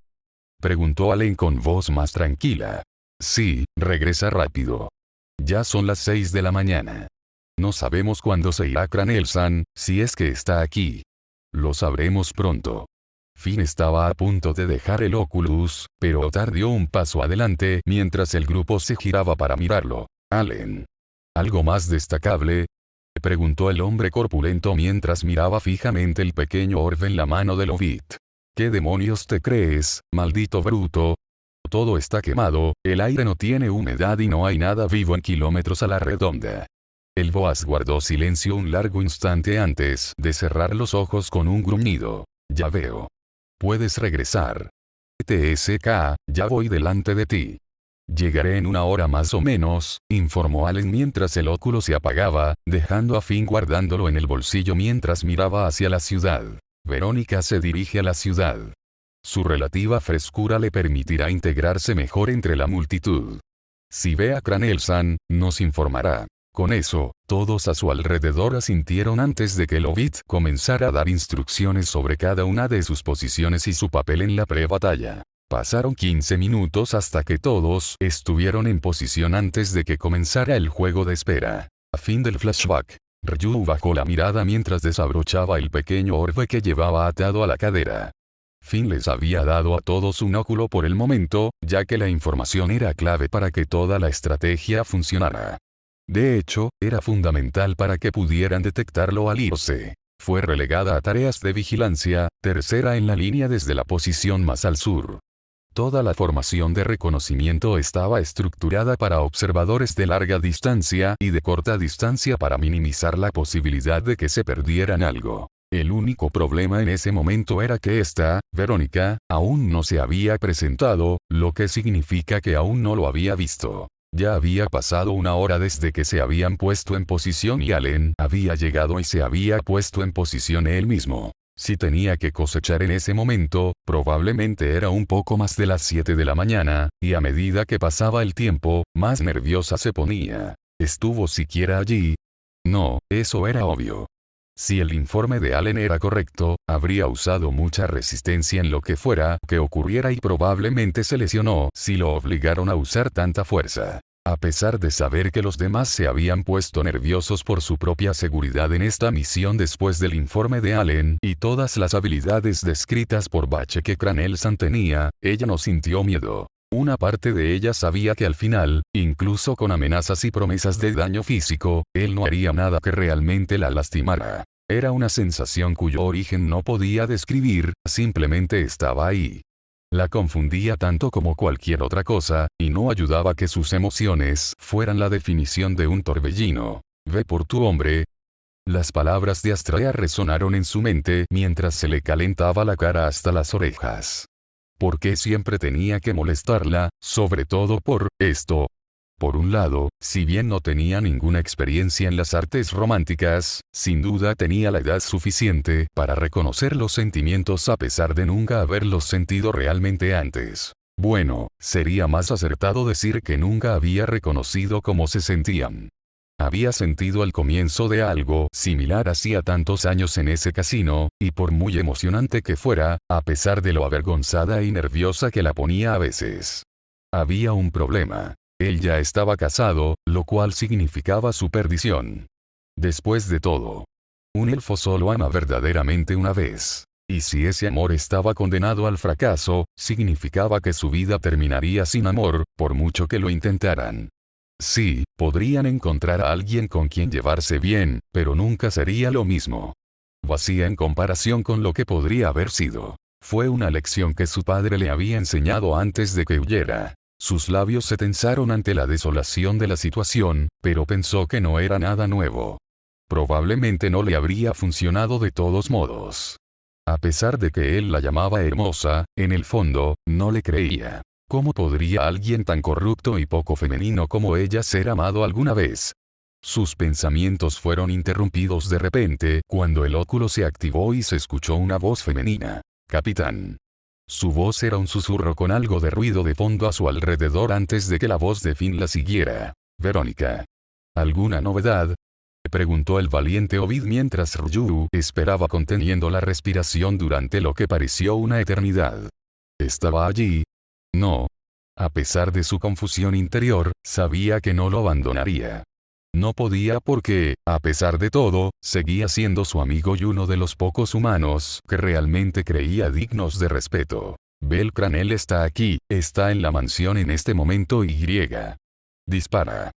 Preguntó Allen con voz más tranquila. Sí, regresa rápido. Ya son las 6 de la mañana. No sabemos cuándo se irá Cranelsan, si es que está aquí. Lo sabremos pronto. Finn estaba a punto de dejar el Oculus, pero Otar dio un paso adelante mientras el grupo se giraba para mirarlo. Allen. ¿Algo más destacable? Preguntó el hombre corpulento mientras miraba fijamente el pequeño orbe en la mano de Lovit. ¿Qué demonios te crees, maldito bruto? Todo está quemado, el aire no tiene humedad y no hay nada vivo en kilómetros a la redonda. El Boaz guardó silencio un largo instante antes de cerrar los ojos con un gruñido. Ya veo. Puedes regresar. TSK, ya voy delante de ti. Llegaré en una hora más o menos, informó Allen mientras el óculo se apagaba, dejando a Finn guardándolo en el bolsillo mientras miraba hacia la ciudad. Verónica se dirige a la ciudad. Su relativa frescura le permitirá integrarse mejor entre la multitud. Si ve a Cranelsan, nos informará. Con eso, todos a su alrededor asintieron antes de que Lovit comenzara a dar instrucciones sobre cada una de sus posiciones y su papel en la pre-batalla. Pasaron 15 minutos hasta que todos estuvieron en posición antes de que comenzara el juego de espera. A fin del flashback, Ryu bajó la mirada mientras desabrochaba el pequeño orbe que llevaba atado a la cadera. Finn les había dado a todos un óculo por el momento, ya que la información era clave para que toda la estrategia funcionara. De hecho, era fundamental para que pudieran detectarlo al irse. Fue relegada a tareas de vigilancia, tercera en la línea desde la posición más al sur. Toda la formación de reconocimiento estaba estructurada para observadores de larga distancia y de corta distancia para minimizar la posibilidad de que se perdieran algo. El único problema en ese momento era que Verónica, aún no se había presentado, lo que significa que aún no lo había visto. Ya había pasado una hora desde que se habían puesto en posición y Allen había llegado y se había puesto en posición él mismo. Si tenía que cosechar en ese momento, probablemente era un poco más de las 7 de la mañana, y a medida que pasaba el tiempo, más nerviosa se ponía. ¿Estuvo siquiera allí? No, eso era obvio. Si el informe de Allen era correcto, habría usado mucha resistencia en lo que fuera que ocurriera y probablemente se lesionó si lo obligaron a usar tanta fuerza. A pesar de saber que los demás se habían puesto nerviosos por su propia seguridad en esta misión después del informe de Allen y todas las habilidades descritas por Bache que Cranelsan tenía, ella no sintió miedo. Una parte de ella sabía que al final, incluso con amenazas y promesas de daño físico, él no haría nada que realmente la lastimara. Era una sensación cuyo origen no podía describir, simplemente estaba ahí. La confundía tanto como cualquier otra cosa, y no ayudaba que sus emociones fueran la definición de un torbellino. Ve por tu hombre. Las palabras de Astrea resonaron en su mente mientras se le calentaba la cara hasta las orejas. ¿Por qué siempre tenía que molestarla, sobre todo por esto? Por un lado, si bien no tenía ninguna experiencia en las artes románticas, sin duda tenía la edad suficiente para reconocer los sentimientos a pesar de nunca haberlos sentido realmente antes. Bueno, sería más acertado decir que nunca había reconocido cómo se sentían. Había sentido el comienzo de algo similar hacía tantos años en ese casino, y por muy emocionante que fuera, a pesar de lo avergonzada y nerviosa que la ponía a veces. Había un problema. Él ya estaba casado, lo cual significaba su perdición. Después de todo, un elfo solo ama verdaderamente una vez. Y si ese amor estaba condenado al fracaso, significaba que su vida terminaría sin amor, por mucho que lo intentaran. Sí, podrían encontrar a alguien con quien llevarse bien, pero nunca sería lo mismo. Vacía en comparación con lo que podría haber sido. Fue una lección que su padre le había enseñado antes de que huyera. Sus labios se tensaron ante la desolación de la situación, pero pensó que no era nada nuevo. Probablemente no le habría funcionado de todos modos. A pesar de que él la llamaba hermosa, en el fondo, no le creía. ¿Cómo podría alguien tan corrupto y poco femenino como ella ser amado alguna vez? Sus pensamientos fueron interrumpidos de repente cuando el óculo se activó y se escuchó una voz femenina. Capitán. Su voz era un susurro con algo de ruido de fondo a su alrededor antes de que la voz de Finn la siguiera. Verónica. ¿Alguna novedad? Preguntó el valiente Ovid mientras Ryu esperaba conteniendo la respiración durante lo que pareció una eternidad. ¿Estaba allí? No. A pesar de su confusión interior, sabía que no lo abandonaría. No podía porque, a pesar de todo, seguía siendo su amigo y uno de los pocos humanos que realmente creía dignos de respeto. Belcranel está aquí, está en la mansión en este momento y... Dispara.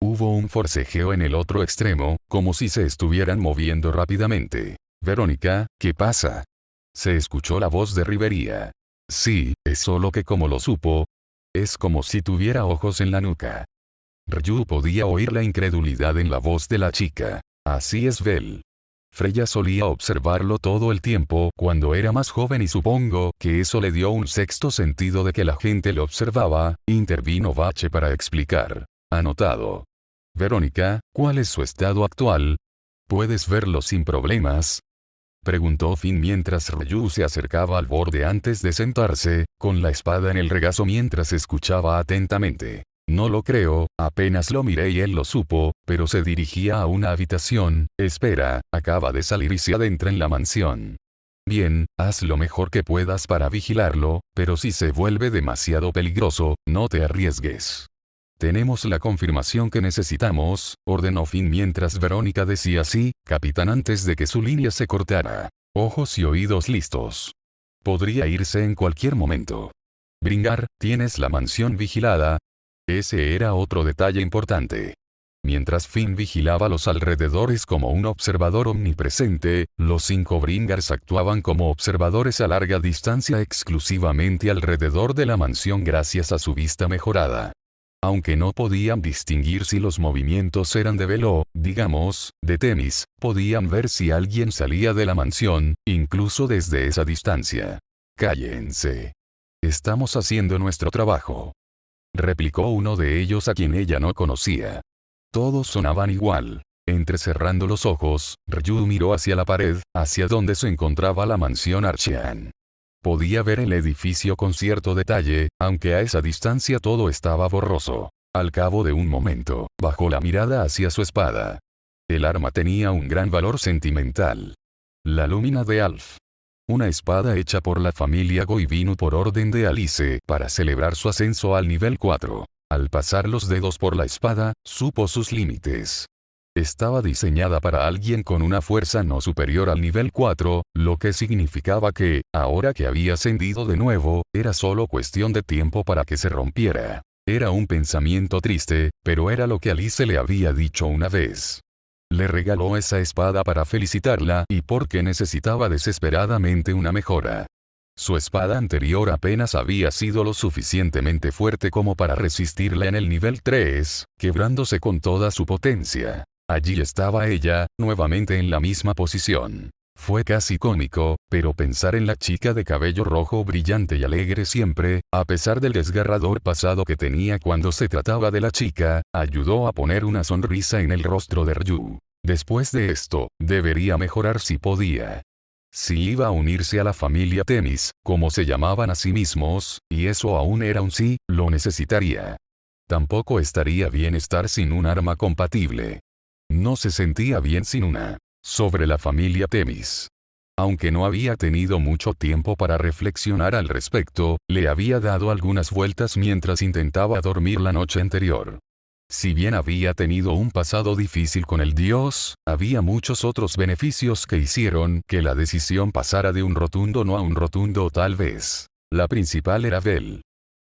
Hubo un forcejeo en el otro extremo, como si se estuvieran moviendo rápidamente. Verónica, ¿qué pasa? Se escuchó la voz de Rivería. Sí, es solo que como lo supo, es como si tuviera ojos en la nuca. Ryu podía oír la incredulidad en la voz de la chica. Así es Bel. Freya solía observarlo todo el tiempo cuando era más joven y supongo que eso le dio un sexto sentido de que la gente le observaba, intervino Bache para explicar. Anotado. Verónica, ¿cuál es su estado actual? ¿Puedes verlo sin problemas? Preguntó Finn mientras Ryu se acercaba al borde antes de sentarse, con la espada en el regazo mientras escuchaba atentamente. No lo creo, apenas lo miré y él lo supo, pero se dirigía a una habitación. Espera, acaba de salir y se adentra en la mansión. Bien, haz lo mejor que puedas para vigilarlo, pero si se vuelve demasiado peligroso, no te arriesgues. Tenemos la confirmación que necesitamos, ordenó Finn mientras Verónica decía sí, capitán antes de que su línea se cortara. Ojos y oídos listos. Podría irse en cualquier momento. Bringar, ¿tienes la mansión vigilada? Ese era otro detalle importante. Mientras Finn vigilaba los alrededores como un observador omnipresente, los 5 Bringars actuaban como observadores a larga distancia exclusivamente alrededor de la mansión gracias a su vista mejorada. Aunque no podían distinguir si los movimientos eran de Bel o, digamos, de Temis, podían ver si alguien salía de la mansión, incluso desde esa distancia. Cállense. Estamos haciendo nuestro trabajo. Replicó uno de ellos a quien ella no conocía. Todos sonaban igual. Entrecerrando los ojos, Ryu miró hacia la pared, hacia donde se encontraba la mansión Archean. Podía ver el edificio con cierto detalle, aunque a esa distancia todo estaba borroso. Al cabo de un momento, bajó la mirada hacia su espada. El arma tenía un gran valor sentimental. La Lumina de Alf. Una espada hecha por la familia Goivinu por orden de Alice para celebrar su ascenso al nivel 4. Al pasar los dedos por la espada, supo sus límites. Estaba diseñada para alguien con una fuerza no superior al nivel 4, lo que significaba que, ahora que había ascendido de nuevo, era solo cuestión de tiempo para que se rompiera. Era un pensamiento triste, pero era lo que Alice le había dicho una vez. Le regaló esa espada para felicitarla y porque necesitaba desesperadamente una mejora. Su espada anterior apenas había sido lo suficientemente fuerte como para resistirla en el nivel 3, quebrándose con toda su potencia. Allí estaba ella, nuevamente en la misma posición. Fue casi cómico, pero pensar en la chica de cabello rojo brillante y alegre siempre, a pesar del desgarrador pasado que tenía cuando se trataba de la chica, ayudó a poner una sonrisa en el rostro de Ryu. Después de esto, debería mejorar si podía. Si iba a unirse a la familia Temis, como se llamaban a sí mismos, y eso aún era un sí, lo necesitaría. Tampoco estaría bien estar sin un arma compatible. No se sentía bien sin una. Sobre la familia Temis. Aunque no había tenido mucho tiempo para reflexionar al respecto, le había dado algunas vueltas mientras intentaba dormir la noche anterior. Si bien había tenido un pasado difícil con el dios, había muchos otros beneficios que hicieron que la decisión pasara de un rotundo no a un rotundo tal vez. La principal era Bel.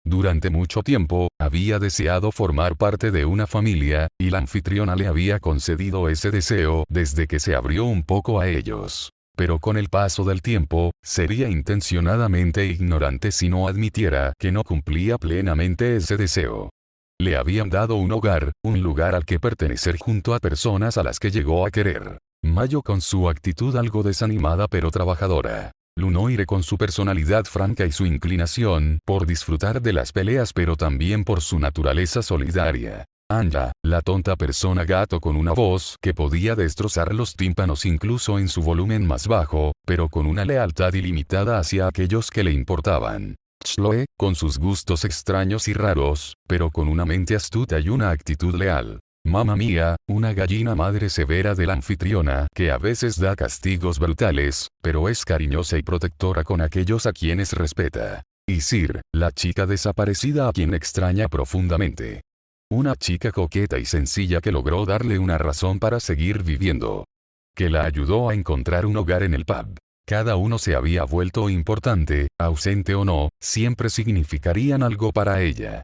Durante mucho tiempo, había deseado formar parte de una familia, y la anfitriona le había concedido ese deseo desde que se abrió un poco a ellos. Pero con el paso del tiempo, sería intencionadamente ignorante si no admitiera que no cumplía plenamente ese deseo. Le habían dado un hogar, un lugar al que pertenecer junto a personas a las que llegó a querer. Mayo con su actitud algo desanimada pero trabajadora. Lunoire con su personalidad franca y su inclinación por disfrutar de las peleas pero también por su naturaleza solidaria. Anja, la tonta persona gato con una voz que podía destrozar los tímpanos incluso en su volumen más bajo, pero con una lealtad ilimitada hacia aquellos que le importaban. Chloe, con sus gustos extraños y raros, pero con una mente astuta y una actitud leal. Mamma mía, una gallina madre severa de la anfitriona que a veces da castigos brutales, pero es cariñosa y protectora con aquellos a quienes respeta. Y Sir, la chica desaparecida a quien extraña profundamente. Una chica coqueta y sencilla que logró darle una razón para seguir viviendo. Que la ayudó a encontrar un hogar en el pub. Cada uno se había vuelto importante, ausente o no, siempre significarían algo para ella.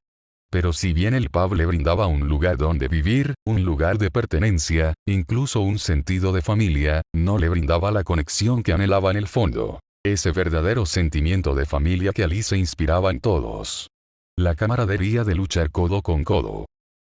Pero si bien el pub le brindaba un lugar donde vivir, un lugar de pertenencia, incluso un sentido de familia, no le brindaba la conexión que anhelaba en el fondo. Ese verdadero sentimiento de familia que Alice inspiraba en todos. La camaradería de luchar codo con codo.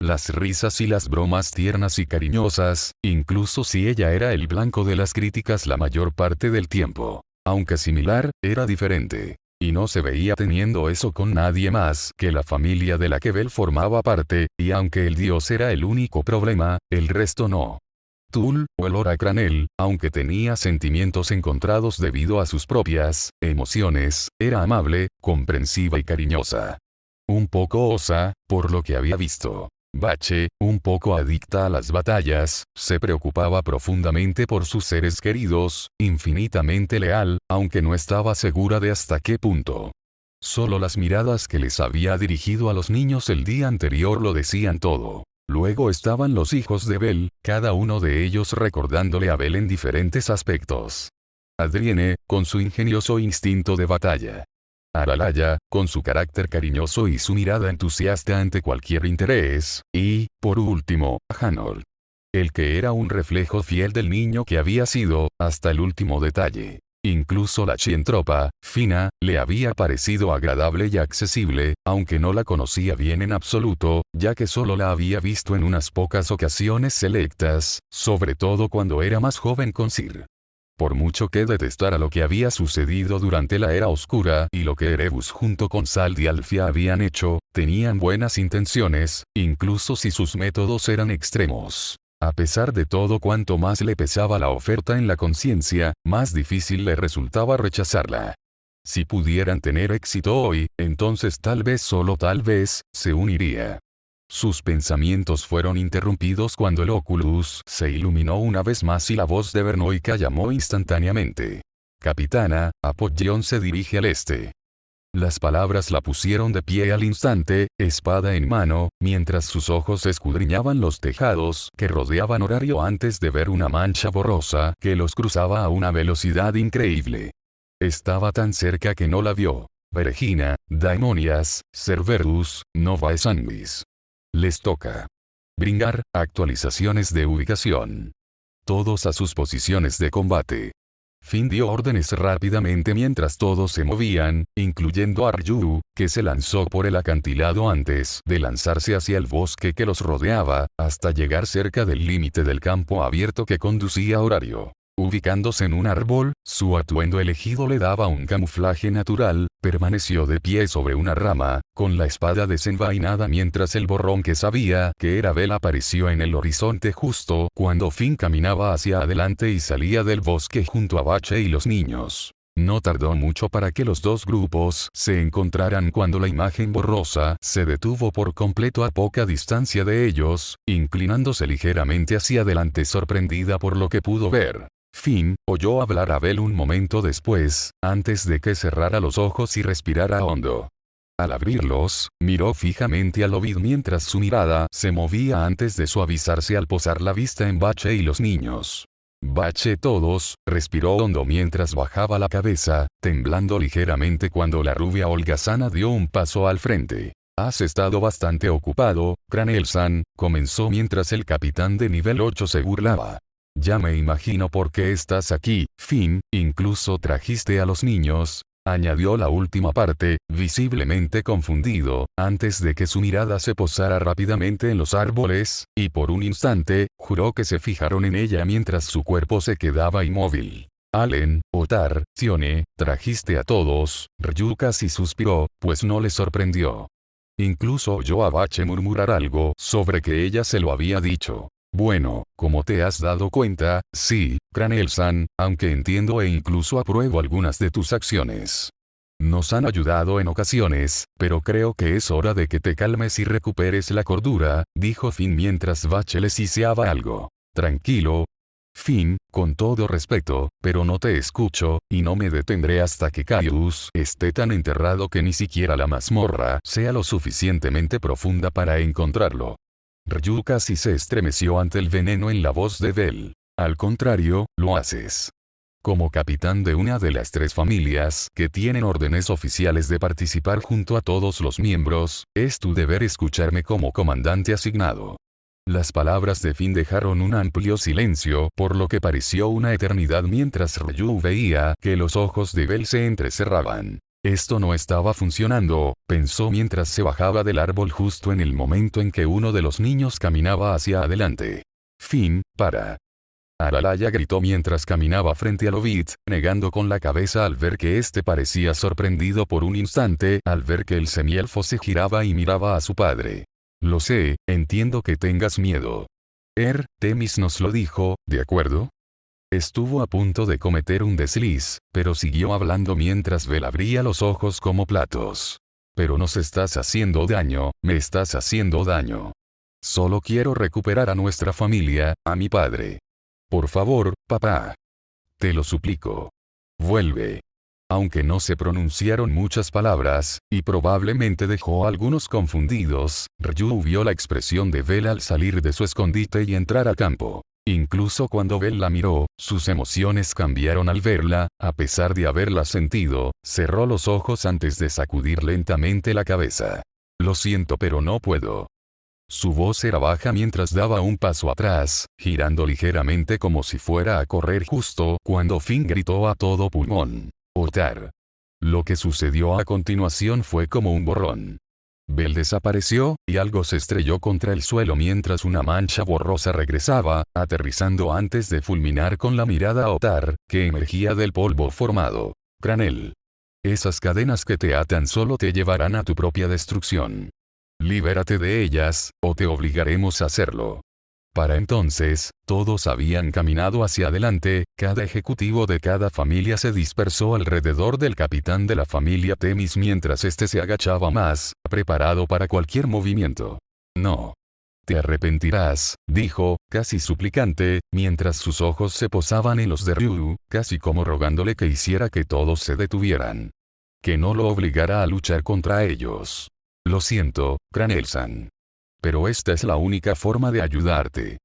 Las risas y las bromas tiernas y cariñosas, incluso si ella era el blanco de las críticas la mayor parte del tiempo. Aunque similar, era diferente. Y no se veía teniendo eso con nadie más que la familia de la que Belle formaba parte, y aunque el dios era el único problema, el resto no. Tull, o el Oracranel, aunque tenía sentimientos encontrados debido a sus propias emociones, era amable, comprensiva y cariñosa. Un poco osa, por lo que había visto. Bache, un poco adicta a las batallas, se preocupaba profundamente por sus seres queridos, infinitamente leal, aunque no estaba segura de hasta qué punto. Solo las miradas que les había dirigido a los niños el día anterior lo decían todo. Luego estaban los hijos de Belle, cada uno de ellos recordándole a Belle en diferentes aspectos. Adrienne, con su ingenioso instinto de batalla. Aralaya, con su carácter cariñoso y su mirada entusiasta ante cualquier interés, y, por último, Hanold. El que era un reflejo fiel del niño que había sido, hasta el último detalle. Incluso la chientropa, Fina, le había parecido agradable y accesible, aunque no la conocía bien en absoluto, ya que solo la había visto en unas pocas ocasiones selectas, sobre todo cuando era más joven con Sir. Por mucho que detestara lo que había sucedido durante la Era Oscura y lo que Erebus junto con Sald y Alfia habían hecho, tenían buenas intenciones, incluso si sus métodos eran extremos. A pesar de todo, cuanto más le pesaba la oferta en la conciencia, más difícil le resultaba rechazarla. Si pudieran tener éxito hoy, entonces tal vez, solo tal vez, se uniría. Sus pensamientos fueron interrumpidos cuando el Oculus se iluminó una vez más y la voz de Bernoika llamó instantáneamente. Capitana, Apollyon se dirige al este. Las palabras la pusieron de pie al instante, espada en mano, mientras sus ojos escudriñaban los tejados que rodeaban Horario antes de ver una mancha borrosa que los cruzaba a una velocidad increíble. Estaba tan cerca que no la vio. Vergina, Daemonias, Cerberus, Novae Sanguis. Les toca. Bringar, actualizaciones de ubicación. Todos a sus posiciones de combate. Finn dio órdenes rápidamente mientras todos se movían, incluyendo a Ryu, que se lanzó por el acantilado antes de lanzarse hacia el bosque que los rodeaba, hasta llegar cerca del límite del campo abierto que conducía a Horario. Ubicándose en un árbol, su atuendo elegido le daba un camuflaje natural, permaneció de pie sobre una rama, con la espada desenvainada mientras el borrón que sabía que era Belle apareció en el horizonte justo cuando Finn caminaba hacia adelante y salía del bosque junto a Bache y los niños. No tardó mucho para que los dos grupos se encontraran cuando la imagen borrosa se detuvo por completo a poca distancia de ellos, inclinándose ligeramente hacia adelante sorprendida por lo que pudo ver. Finn oyó hablar a Belle un momento después, antes de que cerrara los ojos y respirara hondo. Al abrirlos, miró fijamente a Lovid mientras su mirada se movía antes de suavizarse al posar la vista en Bache y los niños. Bache todos, respiró hondo mientras bajaba la cabeza, temblando ligeramente cuando la rubia holgazana dio un paso al frente. Has estado bastante ocupado, Cranel-san, comenzó mientras el capitán de nivel 8 se burlaba. Ya me imagino por qué estás aquí, Finn, incluso trajiste a los niños, añadió la última parte, visiblemente confundido, antes de que su mirada se posara rápidamente en los árboles, y por un instante, juró que se fijaron en ella mientras su cuerpo se quedaba inmóvil. Allen, Otar, Tione, trajiste a todos, Ryu casi suspiró, pues no le sorprendió. Incluso oyó a Bache murmurar algo sobre que ella se lo había dicho. Bueno, como te has dado cuenta, sí, Granel-san, aunque entiendo e incluso apruebo algunas de tus acciones. Nos han ayudado en ocasiones, pero creo que es hora de que te calmes y recuperes la cordura, dijo Finn mientras Bache le siseaba algo. Tranquilo. Finn, con todo respeto, pero no te escucho, y no me detendré hasta que Caius esté tan enterrado que ni siquiera la mazmorra sea lo suficientemente profunda para encontrarlo. Ryu casi se estremeció ante el veneno en la voz de Bell. Al contrario, lo haces. Como capitán de una de las 3 familias que tienen órdenes oficiales de participar junto a todos los miembros, es tu deber escucharme como comandante asignado. Las palabras de Finn dejaron un amplio silencio, por lo que pareció una eternidad mientras Ryu veía que los ojos de Bell se entrecerraban. Esto no estaba funcionando, pensó mientras se bajaba del árbol justo en el momento en que uno de los niños caminaba hacia adelante. Finn, para. Aralaya gritó mientras caminaba frente a Lobit, negando con la cabeza al ver que este parecía sorprendido por un instante al ver que el semielfo se giraba y miraba a su padre. Lo sé, entiendo que tengas miedo. Temis nos lo dijo, ¿de acuerdo? Estuvo a punto de cometer un desliz, pero siguió hablando mientras Bell abría los ojos como platos. Pero nos estás haciendo daño, me estás haciendo daño. Solo quiero recuperar a nuestra familia, a mi padre. Por favor, papá. Te lo suplico. Vuelve. Aunque no se pronunciaron muchas palabras, y probablemente dejó a algunos confundidos, Ryu vio la expresión de Bell al salir de su escondite y entrar al campo. Incluso cuando Bell la miró, sus emociones cambiaron al verla, a pesar de haberla sentido, cerró los ojos antes de sacudir lentamente la cabeza. Lo siento pero no puedo. Su voz era baja mientras daba un paso atrás, girando ligeramente como si fuera a correr justo cuando Finn gritó a todo pulmón. Otar. Lo que sucedió a continuación fue como un borrón. Bell desapareció, y algo se estrelló contra el suelo mientras una mancha borrosa regresaba, aterrizando antes de fulminar con la mirada a Otar, que emergía del polvo formado. Granel. Esas cadenas que te atan solo te llevarán a tu propia destrucción. Libérate de ellas, o te obligaremos a hacerlo. Para entonces, todos habían caminado hacia adelante, cada ejecutivo de cada familia se dispersó alrededor del capitán de la familia Temis mientras este se agachaba más, preparado para cualquier movimiento. No. Te arrepentirás, dijo, casi suplicante, mientras sus ojos se posaban en los de Ryu, casi como rogándole que hiciera que todos se detuvieran. Que no lo obligara a luchar contra ellos. Lo siento, Granel-san. Pero esta es la única forma de ayudarte.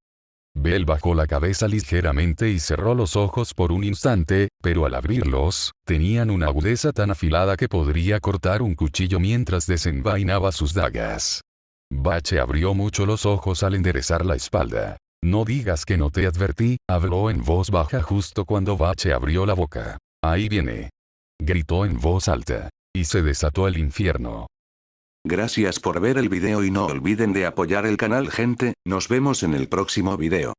Bell bajó la cabeza ligeramente y cerró los ojos por un instante, pero al abrirlos, tenían una agudeza tan afilada que podría cortar un cuchillo mientras desenvainaba sus dagas. Bache abrió mucho los ojos al enderezar la espalda. No digas que no te advertí, habló en voz baja justo cuando Bache abrió la boca. Ahí viene. Gritó en voz alta. Y se desató el infierno. Gracias por ver el video y no olviden de apoyar el canal gente, nos vemos en el próximo video.